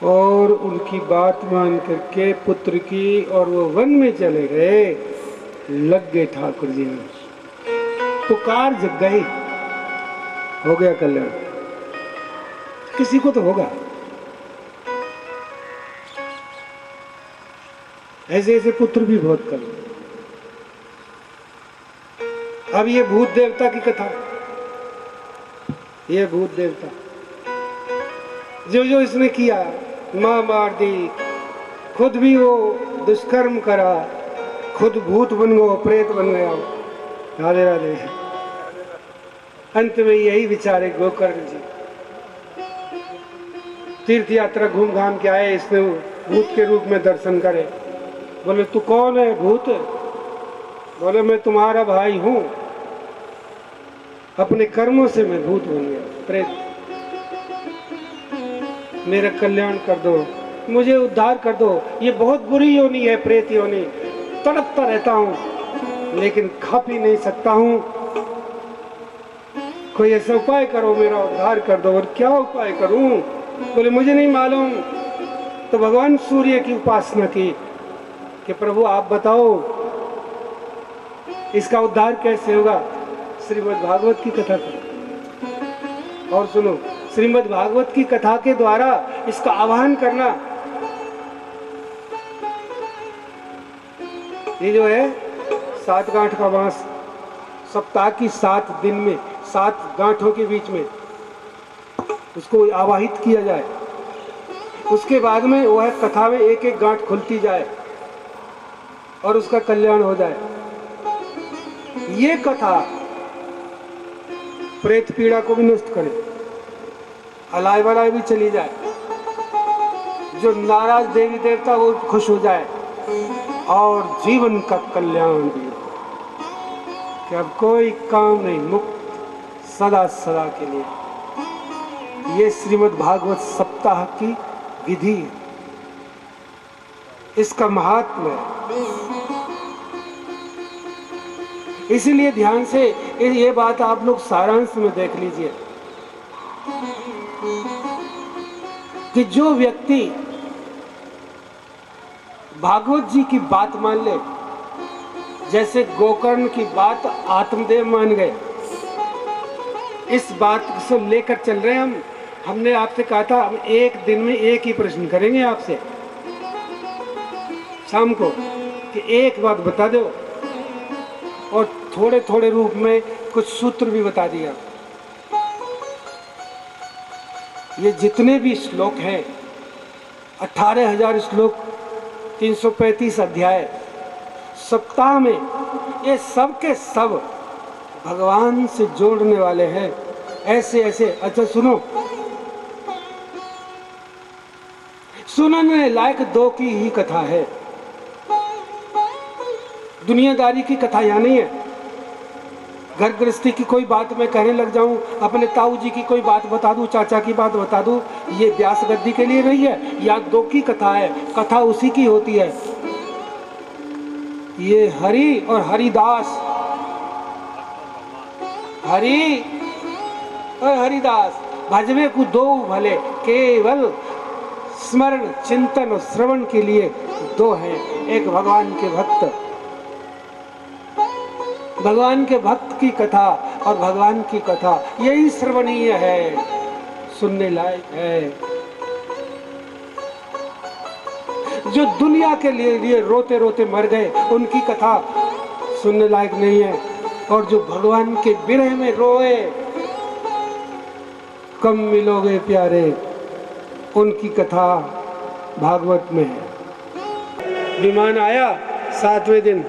और उनकी बात मान करके पुत्र की, और वो वन में चले गए। लग गए ठाकुर जी में, पुकार जग गई, हो गया कल्याण। किसी को तो होगा। ऐसे ऐसे पुत्र भी बहुत कम। अब ये भूत देवता की कथा, ये भूत देवता जो जो इसने किया, मां मार दी, खुद भी वो दुष्कर्म करा, खुद भूत बन गया, प्रेत बन गया। राधे राधे। अंत में यही विचारे गोकर्ण जी तीर्थ यात्रा घूम घाम के आए, इसने भूत के रूप में दर्शन करे। बोले तू कौन है भूत? बोले मैं तुम्हारा भाई हूं, अपने कर्मों से मैं भूत बन गया, प्रेत। मेरा कल्याण कर दो, मुझे उद्धार कर दो। ये बहुत बुरी योनि है, प्रेत योनि। तड़पता रहता हूं लेकिन खा पी नहीं सकता हूं। कोई ऐसा उपाय करो, मेरा उद्धार कर दो। और क्या उपाय करूं? बोले मुझे नहीं मालूम। तो भगवान सूर्य की उपासना की कि प्रभु आप बताओ इसका उद्धार कैसे होगा। श्रीमद् भागवत की कथा करो और सुनो, श्रीमद् भागवत की कथा के द्वारा इसका आवाहन करना। ये जो है 7 गांठ का बांस, सप्ताह की 7 दिन में 7 गांठों के बीच में उसको आवाहित किया जाए। उसके बाद में वह कथा में एक एक गांठ खुलती जाए और उसका कल्याण हो जाए। ये कथा प्रेत पीड़ा को भी नष्ट करे, अलाय बलाय भी चली जाए, जो नाराज देवी देवता वो खुश हो जाए और जीवन का कल्याण भी हो कि अब कोई काम नहीं, मुक्त सदा सदा के लिए। ये श्रीमद् भागवत सप्ताह की विधि है, इसका महात्म्य है। इसीलिए ध्यान से ये बात आप लोग सारांश में देख लीजिए कि जो व्यक्ति भागवत जी की बात मान ले, जैसे गोकर्ण की बात आत्मदेव मान गए, इस बात से लेकर चल रहे हैं हम। हमने आपसे कहा था हम एक दिन में एक ही प्रश्न करेंगे आपसे शाम को कि एक बात बता दो, और थोड़े थोड़े रूप में कुछ सूत्र भी बता दिया। ये जितने भी श्लोक हैं 18,000 श्लोक, 335 अध्याय, सप्ताह में, ये सब के सब भगवान से जोड़ने वाले हैं। ऐसे ऐसे अच्छा सुनो, सुनने लायक 2 की ही कथा है, दुनियादारी की कथा यहाँ नहीं है। घर गृहस्थी की कोई बात मैं कहने लग जाऊं, अपने ताऊ जी की कोई बात बता दूं, चाचा की बात बता दूं, ये व्यास गद्दी के लिए नहीं है। यहाँ 2 की कथा है, कथा उसी की होती है। ये हरि और हरिदास, हरि और हरिदास भजवे को 2 भले, केवल स्मरण चिंतन और श्रवण के लिए 2 हैं। एक भगवान के भक्त, भगवान के भक्त की कथा और भगवान की कथा, यही श्रवणीय है, सुनने लायक है। जो दुनिया के लिए रोते रोते मर गए, उनकी कथा सुनने लायक नहीं है। और जो भगवान के विरह में रोए, कम मिलोगे प्यारे, उनकी कथा भागवत में है। विमान आया 7वें दिन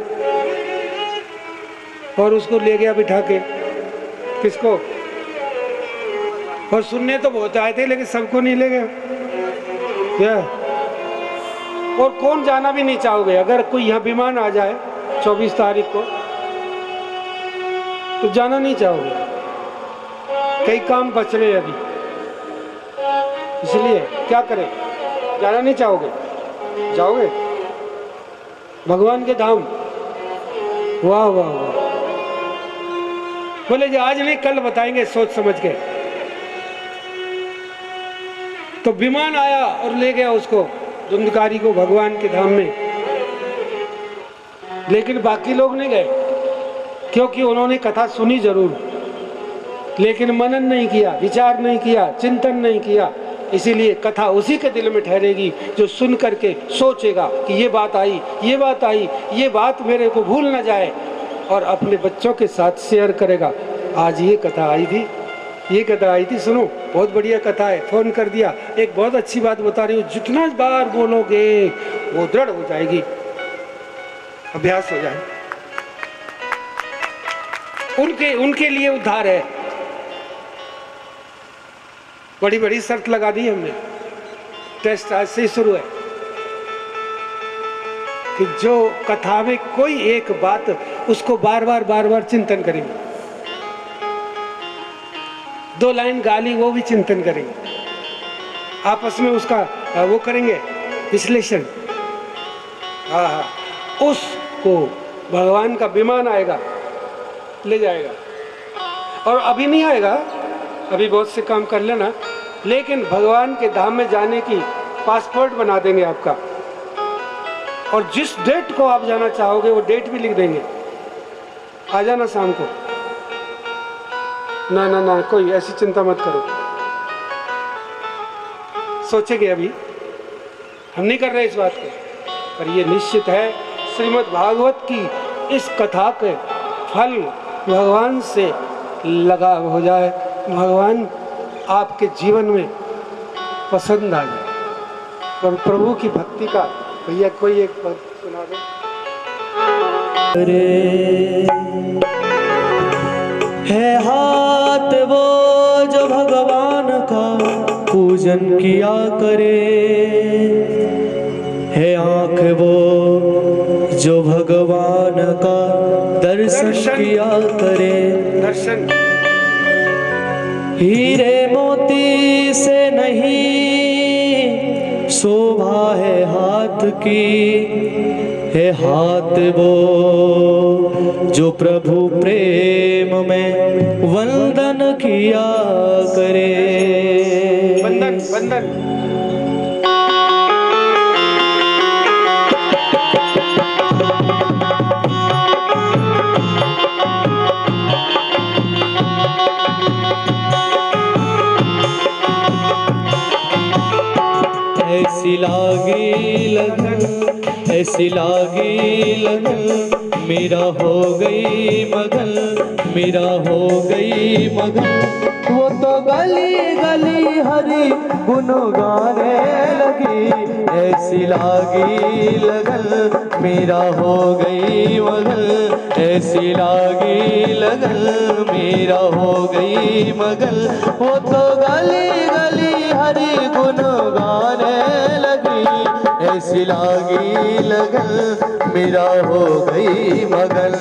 और उसको ले गया बिठा के, किसको? और सुनने तो बहुत आए थे लेकिन सबको नहीं ले गया क्या? और कौन जाना भी नहीं चाहोगे? अगर कोई यहाँ विमान आ जाए 24 तारीख को तो जाना नहीं चाहोगे। कई काम बच रहे अभी, इसलिए क्या करें, जाना नहीं चाहोगे? जाओगे भगवान के धाम? वाह वाह वाह। बोले जी आज नहीं कल बताएंगे सोच समझ के। तो विमान आया और ले गया उसको, धुंधकारी को, भगवान के धाम में। लेकिन बाकी लोग नहीं गए, क्योंकि उन्होंने कथा सुनी जरूर लेकिन मनन नहीं किया, विचार नहीं किया, चिंतन नहीं किया। इसीलिए कथा उसी के दिल में ठहरेगी जो सुन करके सोचेगा कि ये बात आई, ये बात आई, ये बात मेरे को भूल ना जाए, और अपने बच्चों के साथ शेयर करेगा। आज ये कथा आई थी, ये कथा आई थी, सुनो बहुत बढ़िया कथा है, फोन कर दिया, एक बहुत अच्छी बात बता रही हूँ, जितना बार बोलोगे वो दृढ़ हो जाएगी, अभ्यास हो जाए। उनके लिए उद्धार है। बड़ी बड़ी शर्त लगा दी हमने, टेस्ट आज से शुरू है कि जो कथा में कोई एक बात उसको बार बार चिंतन करेंगे, 2 लाइन गाली वो भी चिंतन करेंगे, आपस में उसका वो करेंगे विश्लेषण। हाँ, उसको भगवान का विमान आएगा, ले जाएगा। और अभी नहीं आएगा, अभी बहुत से काम कर लेना, लेकिन भगवान के धाम में जाने की पासपोर्ट बना देंगे आपका। और जिस डेट को आप जाना चाहोगे वो डेट भी लिख देंगे। आ जाना शाम को। ना ना ना, कोई ऐसी चिंता मत करो, सोचेंगे अभी, हम नहीं कर रहे इस बात को, पर ये निश्चित है श्रीमद् भागवत की इस कथा के फल भगवान से लगाव हो जाए, भगवान आपके जीवन में पसंद आ जाए। और प्रभु की भक्ति का भैया कोई एक पद सुना दो। है हाथ वो जो भगवान का पूजन किया करे, है आँख वो जो भगवान का दर्शन किया करे। दर्शन हीरे मोती से नहीं शोभा है हाथ की, है हाथ वो जो प्रभु प्रेम में वंदन किया करे। वंदन वंदन। ऐसी लागी लगन, ऐसी लागी लगन, मेरा हो गई मगन, मेरा हो गई मगन। वो तो गली गली हरि गुन गाने लगी, ऐसी लागी लगन, मेरा हो गई मगन, ऐसी लागी लगन, मेरा हो गई मगन। वो तो गली गली हरि गुन गाने लगी, ऐसी लागी लगन, मेरा हो गई मगन।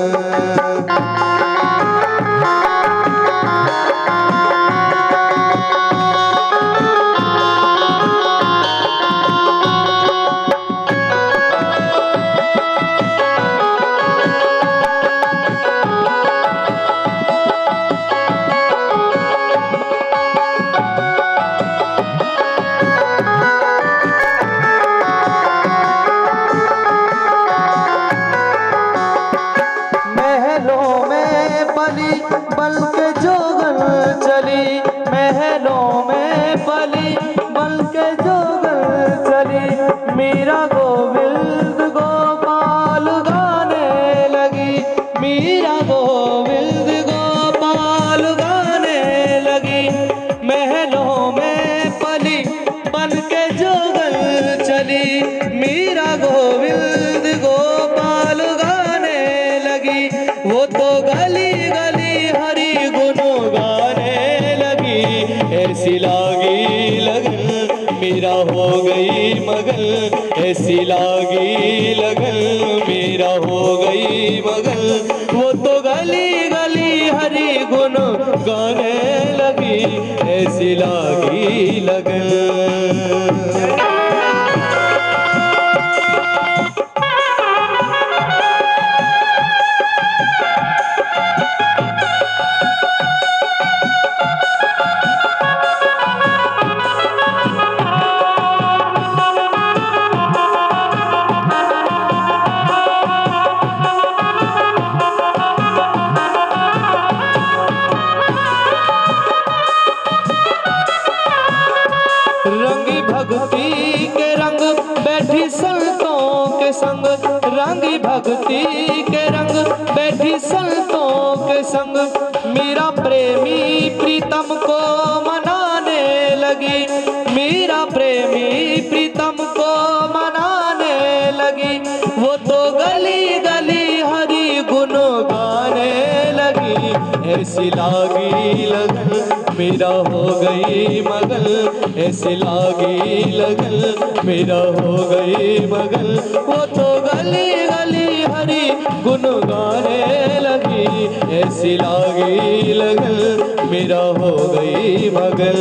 मीरा गोविंद गोपाल गाने लगी, मीरा गोविंद गोपाल गाने लगी। महलों में पली बन के जोगल चली, मीरा गोविंद गोपाल गाने लगी। वो तो गली गली हरि गुण गाने लगी, ऐसी लागी लगन, मेरा हो गई मगन, ऐसी लागी लगन, मेरा हो गई मगन। वो तो गली गली हरि गुण गाने लगी, ऐसी लागी लगन। रंगी भक्ति के रंग बैठी संतों के संग, रंगी भक्ति के रंग बैठी संतों के संग। मेरा प्रेमी प्रीतम को मनाने लगी, मेरा प्रेमी प्रीतम को मनाने लगी। वो तो गली गली हरि गुण गाने लगी, ऐसी लागी लगन, मेरा हो गई मगन, ऐसे लागी लगन, मेरा हो गई मगन। वो तो गली गली हरि गुण गाने लगी, ऐसी लागी लगन, मेरा हो गई मगन।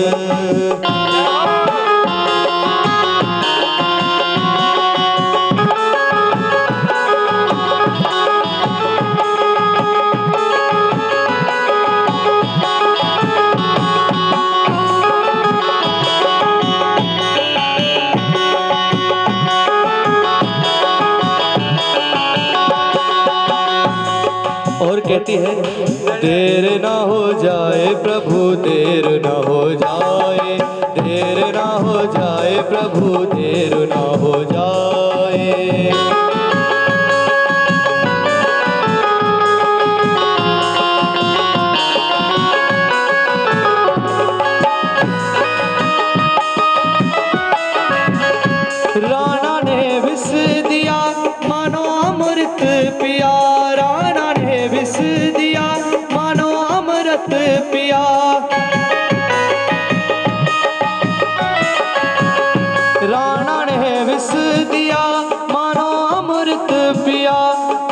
कहती है, देर ना हो जाए प्रभु, देर ना हो जाए, देर ना हो जाए प्रभु, देर ना हो जाए। राणा ने विष दिया मानो अमृत पिया, राणा ने विष दिया मानो अमृत पिया। राणा ने विष दिया मानो अमृत पिया,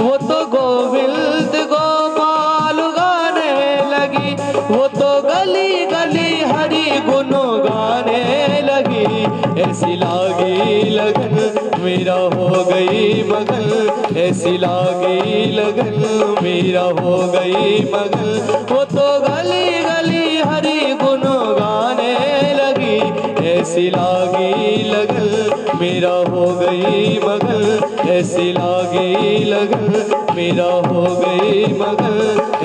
वो तो गोविंद गोपाल गाने लगी, वो तो गली गली हरि गुण गाने लगी। ऐसी लागी लगन मेरा हो गई मगन, ऐसी लागी लगन मेरा हो गई मगन, वो तो गली गली हरि गुण गाने लगी। ऐसी लागी लगन मेरा हो गई मगन, ऐसी लागी लगन मेरा हो गई मगन,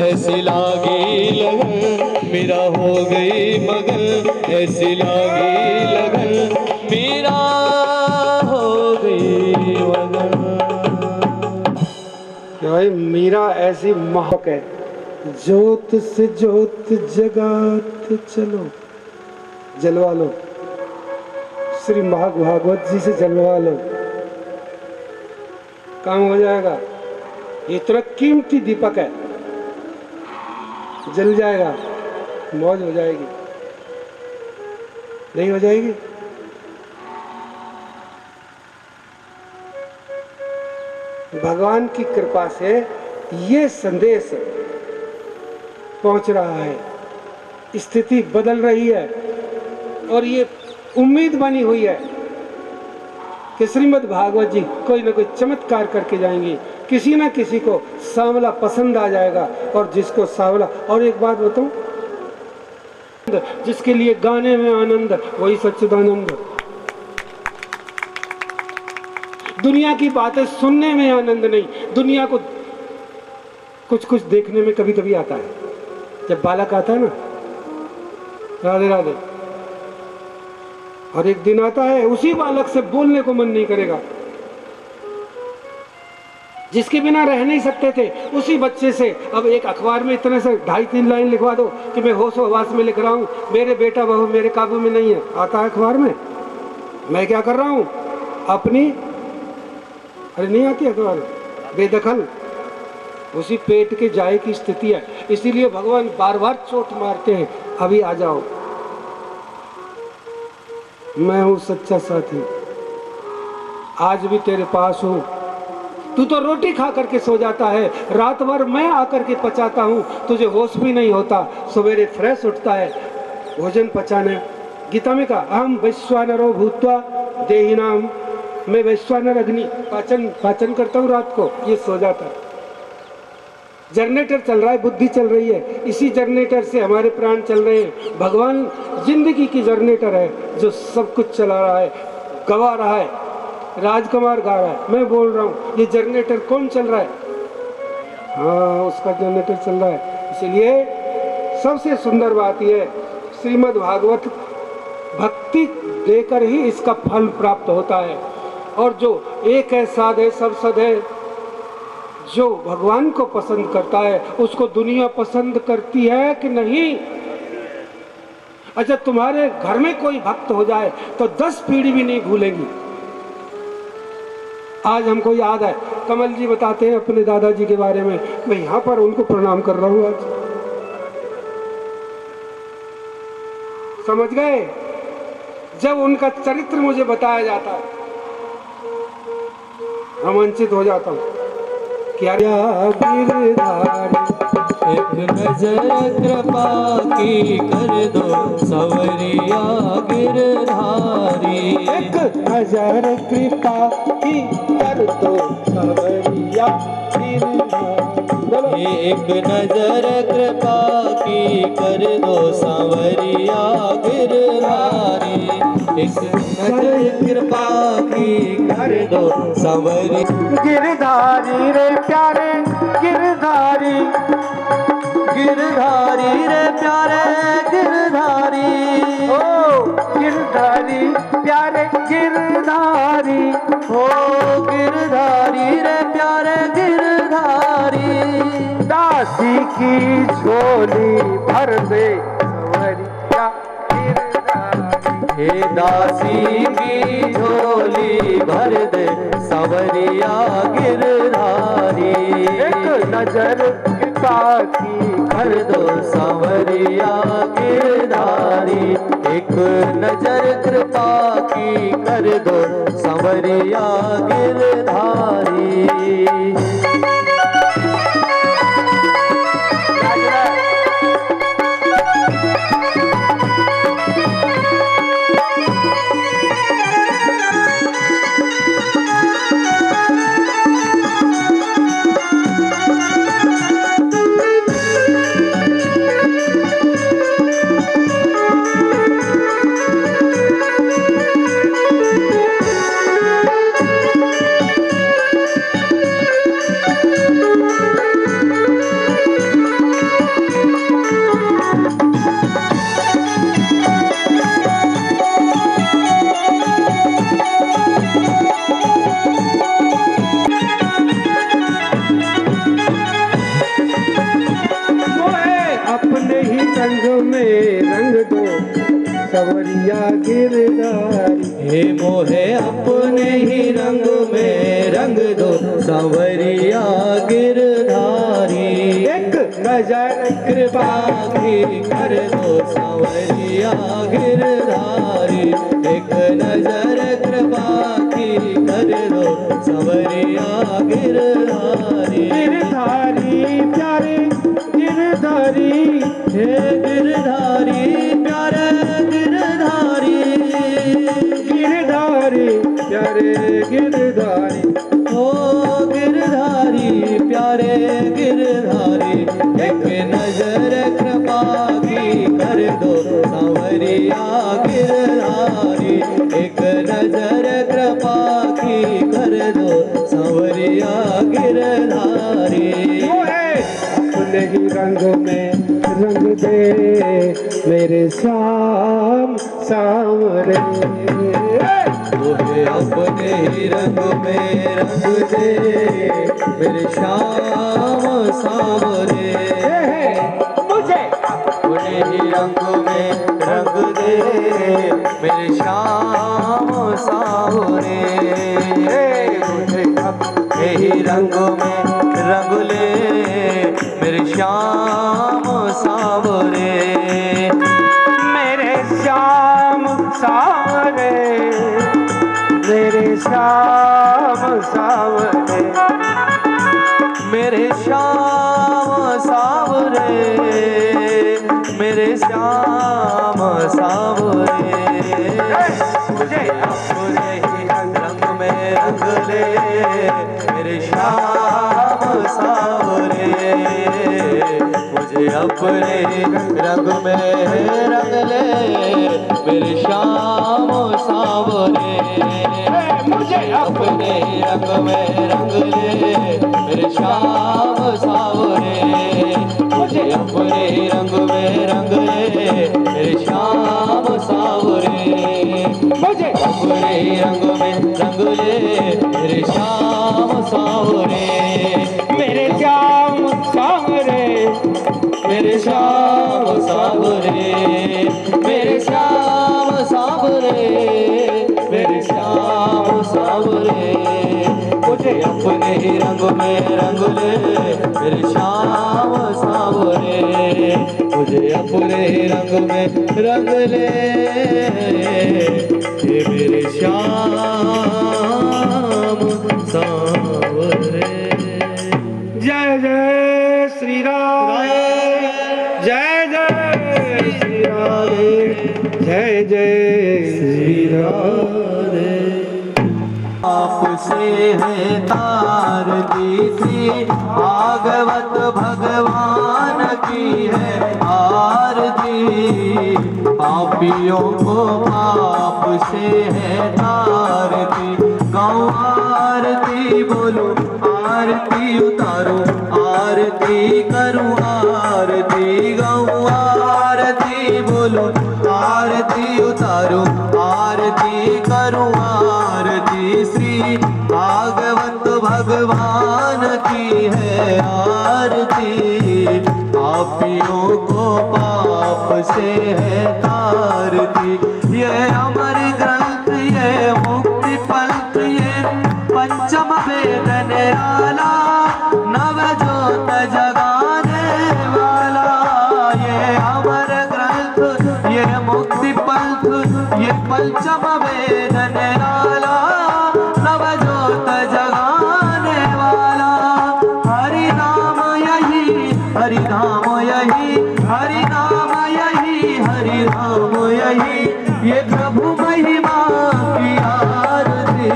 ऐसी लागी लगन मेरा हो गई मगन, ऐसी लागी लगन मेरा हो गई मगन। भाई मीरा ऐसी महक है, जोत से जोत जगाते चलो, जलवा लो, श्री भागवत जी से जलवा लो, काम हो जाएगा। ये इतना कीमती दीपक है, जल जाएगा, मौज हो जाएगी, नहीं हो जाएगी? भगवान की कृपा से ये संदेश पहुंच रहा है, स्थिति बदल रही है और ये उम्मीद बनी हुई है कि श्रीमद् भागवत जी कोई ना कोई चमत्कार करके जाएंगे, किसी ना किसी को सांवला पसंद आ जाएगा। और जिसको सांवला, और एक बात बताऊं, जिसके लिए गाने में आनंद वही सच्चिदानंद, दुनिया की बातें सुनने में आनंद नहीं, दुनिया को कुछ कुछ देखने में कभी कभी आता है। जब बालक आता है ना, राधे राधे, और एक दिन आता है उसी बालक से बोलने को मन नहीं करेगा, जिसके बिना रह नहीं सकते थे उसी बच्चे से अब एक अखबार में इतने से 2.5-3 लाइन लिखवा दो कि मैं होशो हवास में लिख रहा हूँ, मेरे बेटा बहू मेरे काबू में नहीं है, आता है अखबार में। मैं क्या कर रहा हूँ अपनी, अरे नहीं आती अखबार, बेदखल, उसी पेट के जाए की स्थिति है। इसीलिए भगवान बार बार चोट मारते हैं, अभी आ जाओ, मैं हूं सच्चा साथी, आज भी तेरे पास हूं। तू तो रोटी खा करके सो जाता है, रात भर मैं आकर के पचाता हूं, तुझे होश भी नहीं होता, सवेरे फ्रेश उठता है भोजन पचाने। गीता में कहा, अहम वैश्वानरो भूत्वा देहिनाम, मैं वैश्वानर अग्नि पाचन करता हूँ रात को, ये सो जाता है। जनरेटर चल रहा है, बुद्धि चल रही है, इसी जनरेटर से हमारे प्राण चल रहे हैं। भगवान जिंदगी की जनरेटर है जो सब कुछ चला रहा है, गवा रहा है, राजकुमार गा रहा है, मैं बोल रहा हूँ। ये जनरेटर कौन चल रहा है? हाँ, उसका जनरेटर चल रहा है। इसलिए सबसे सुंदर बात यह, श्रीमद् भागवत भक्ति देकर ही इसका फल प्राप्त होता है। और जो एक है साध है सब सद है, जो भगवान को पसंद करता है उसको दुनिया पसंद करती है कि नहीं? अच्छा, तुम्हारे घर में कोई भक्त हो जाए तो 10 पीढ़ी भी नहीं भूलेगी। आज हमको याद है, कमल जी बताते हैं अपने दादाजी के बारे में, मैं यहाँ पर उनको प्रणाम कर रहा हूँ आज। समझ गए? जब उनका चरित्र मुझे बताया जाता है रोमांचित हो जाता हूँ। क्या गिरधारी, एक नजर कृपा की कर दो सवरिया गिरधारी, एक नजर कृपा की कर दो सवरिया गिरधारी, एक नजर कृपा की कर दो सवरिया गिरधारी। एक नजर कृपा की कर दो संवरी। गिरधारी रे प्यारे गिरधारी, गिरधारी रे प्यारे गिरधारी, ओ गिरधारी प्यारे गिरधारी, ओ गिरधारी रे प्यारे गिरधारी। दासी की झोली भर दे संवरिया गिरधारी। हे दासी की झोली भर दे संवरिया गिरधारी। एक नजर कृपा की कर दो संवरिया गिरधारी। एक नजर कृपा की कर दो संवरिया गिरधारी। अपने ही रंग में रंग दो संवरिया गिरधारी। हे मोहे अपने ही रंग में रंग दो संवरिया गिरधारी। एक नजर कृपा की कर दो संवरिया गिरधारी। एक नजर कृपा की कर दो संवरिया गिरधारी। गिरधारी प्यारे गिरधारी, हे गिरधारी प्यारे गिरधारी, गिरधारी प्यारे गिरधारी, ओ गिरधारी प्यारे गिरधारी। एक नजर कृपा की कर दो संवरिया गिरधारी। एक नजर कृपा की कर दो संवरिया गिरधारी। वो है अपने ही रंग में रंग दे मेरे श्याम सांवरे। मुझे अपने ही रंग में रंग दे मेरे श्याम सांवरे। मुझे अपने ही रंग में रंग दे मेरे श्याम सांवरे। मुझे अपने ही रंग में रंग ले मेरे श्याम सांवरे। मेरे श्याम सांवरे, मेरे श्याम सांवरे, मेरे श्याम सांवरे, मेरे श्याम सांवरे। मुझे अपने ही रंग में रंग ले मेरे श्याम सांवरे। मुझे अपने रंग में रंग ले मेरे श्याम सांवरे। मुझे अपने रंग में रंग ले मेरे श्याम सांवरे। मुझे अपने रंग में रंग ले मेरे श्याम सांवरे। मुझे अपने रंग में रंग ले मेरे श्याम सांवरे। मेरे श्याम सांवरे, मेरे श्याम सांवरे, मेरे श्याम सांवरे, मेरे श्याम सांवरे। मुझे अपने ही रंग में रंग ले मेरे श्याम सांवरे। मुझे अपने ही रंग में रंग ले ये मेरे श्याम सांवरे। जय जय श्री राम, जय जय श्री राम, जय जय श्री राम। आपसे है तार दी थी भागवत भगवान की है। आरती, पापियों को पाप से है तारती। गाऊं आरती बोलो, आरती उतारो, आरती करूं आरती। गाऊं आरती बोलो, आरती उतारो, आरती करूं आरती। श्री भागवत भगवान की है आरती, पापियों को पाप से है तारती। ये अमर ग्रंथ, ये मुक्ति पंथ, ये पंचम वेद निराला, नव जोत जगाने वाला। ये अमर ग्रंथ, ये मुक्ति पंथ, ये पंचम वेद निराला, नव जोत जगाने वाला। हरि नाम यही, हरि नाम यही, हरि नाम यही, हरि नाम यही, ये प्रभु महिमा की आरती।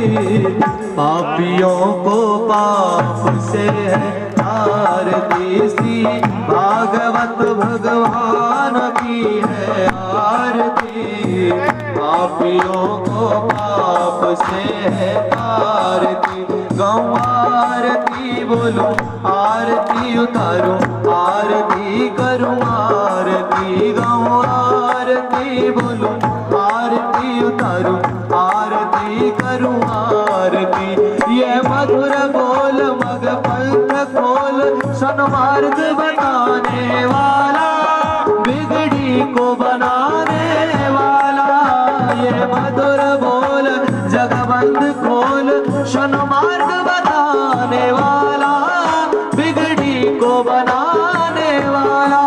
पापियों को पाप से है आरती, श्री भागवत भगवान की है आरती। पापियों को पाप से है आरती। गाऊं आरती बोलो, आरती उतारो, आरती करूं आरती। गाऊं आरती बोलो, आरती उतारो, आरती करूं आरती। ये मधुर बोल मग पंथ खोल, सन्मार्ग बताने वाला, बिगड़ी को बनाने वाला। ये मधुर बोल जगबंद खोल, सन्मार्ग बताने वाला, बिगड़ी को बनाने वाला।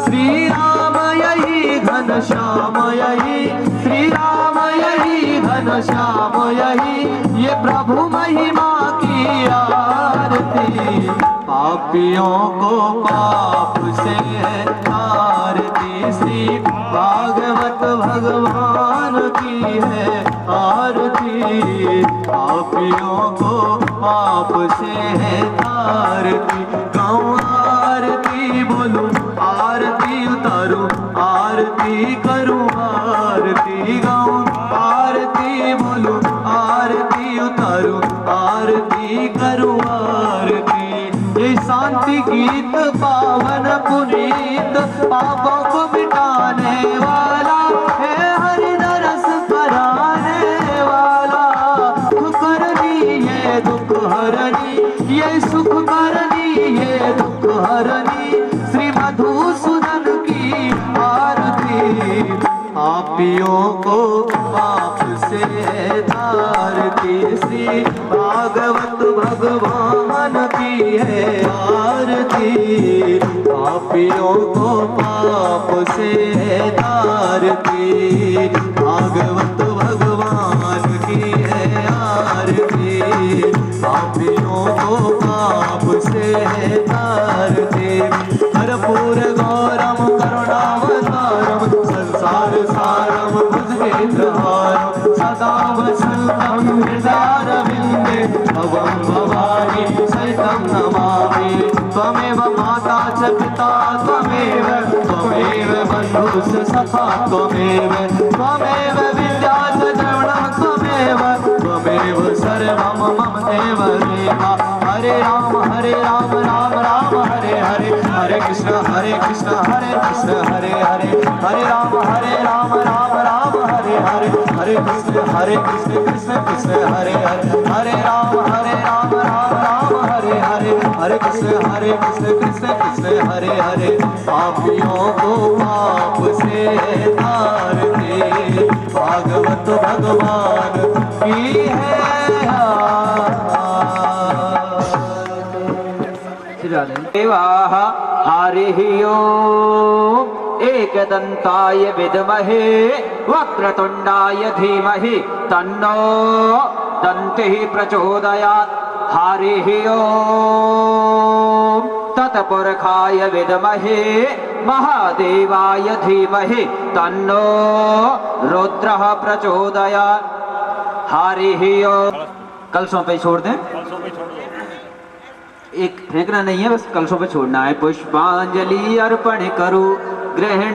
श्री राम यही घनश्याम यही, श्री राम यही घनश्याम यही, ये प्रभु महिमा की आरती। पापियों को पाप से है आरती, श्री भागवत भगवान की है आरती। पापियों को पाप से है आरती। गाऊं आरती बोलो, आरती उतारो, आरती करूं आरती। गाऊं आरती बोलो, आरती उतारो, आरती करूं आरती। ये शांति गीत पावन पुनीत, पापों को मिटाने वाला है, हरि दरस कराने वाला। दुख करनी ये दुख हरनी, ये सुख करनी ये दुख हरनी, श्री मधुसूदन की आरती। पापियों को पाप से तारती, श्री भागवत भगवान की है आरती। पापियों को पाप से तारती, भागवत भगवान की है आरती। पापियों को पाप से तारती। कर्पूर गौरम करुणावतारम, संसार सारम भुजगेन्द्रहारम, सदा वसन्तं हृदयारविन्दे, भवं भवानी सहितं नमामि। त्वमेव माता च पिता त्वमेव, त्वमेव बन्धुश्च सखा त्वमेव, त्वमेव विद्या च द्रविणं त्वमेव, त्वमेव सर्वं मम देव देवा। हरे राम राम राम हरे हरे, हरे कृष्ण हरे कृष्ण हरे हरे, हरे राम राम राम हरे हरे, हरे कृष्ण कृष्ण कृष्ण हरे हरे, हरे राम राम राम हरे हरे, हरे कृष्ण कृष्ण कृष्ण हरे हरे। पापियों को पाप से तारते, भागवत भगवान की है। देवाः हरिः ओम् एकदन्ताय विद्महे वक्रतुण्डाय धीमहि तन्नो दन्तिः प्रचोदयात्। हरिः ओम् तत्पुरुषाय विद्महे महादेवाय धीमहि तन्नो रुद्रः प्रचोदयात्। हरिः ओम्। कलशों पे छोड़ दें। एक फेंकना नहीं है, बस कलशों पे छोड़ना है। पुष्पांजलि अर्पण करूं ग्रहण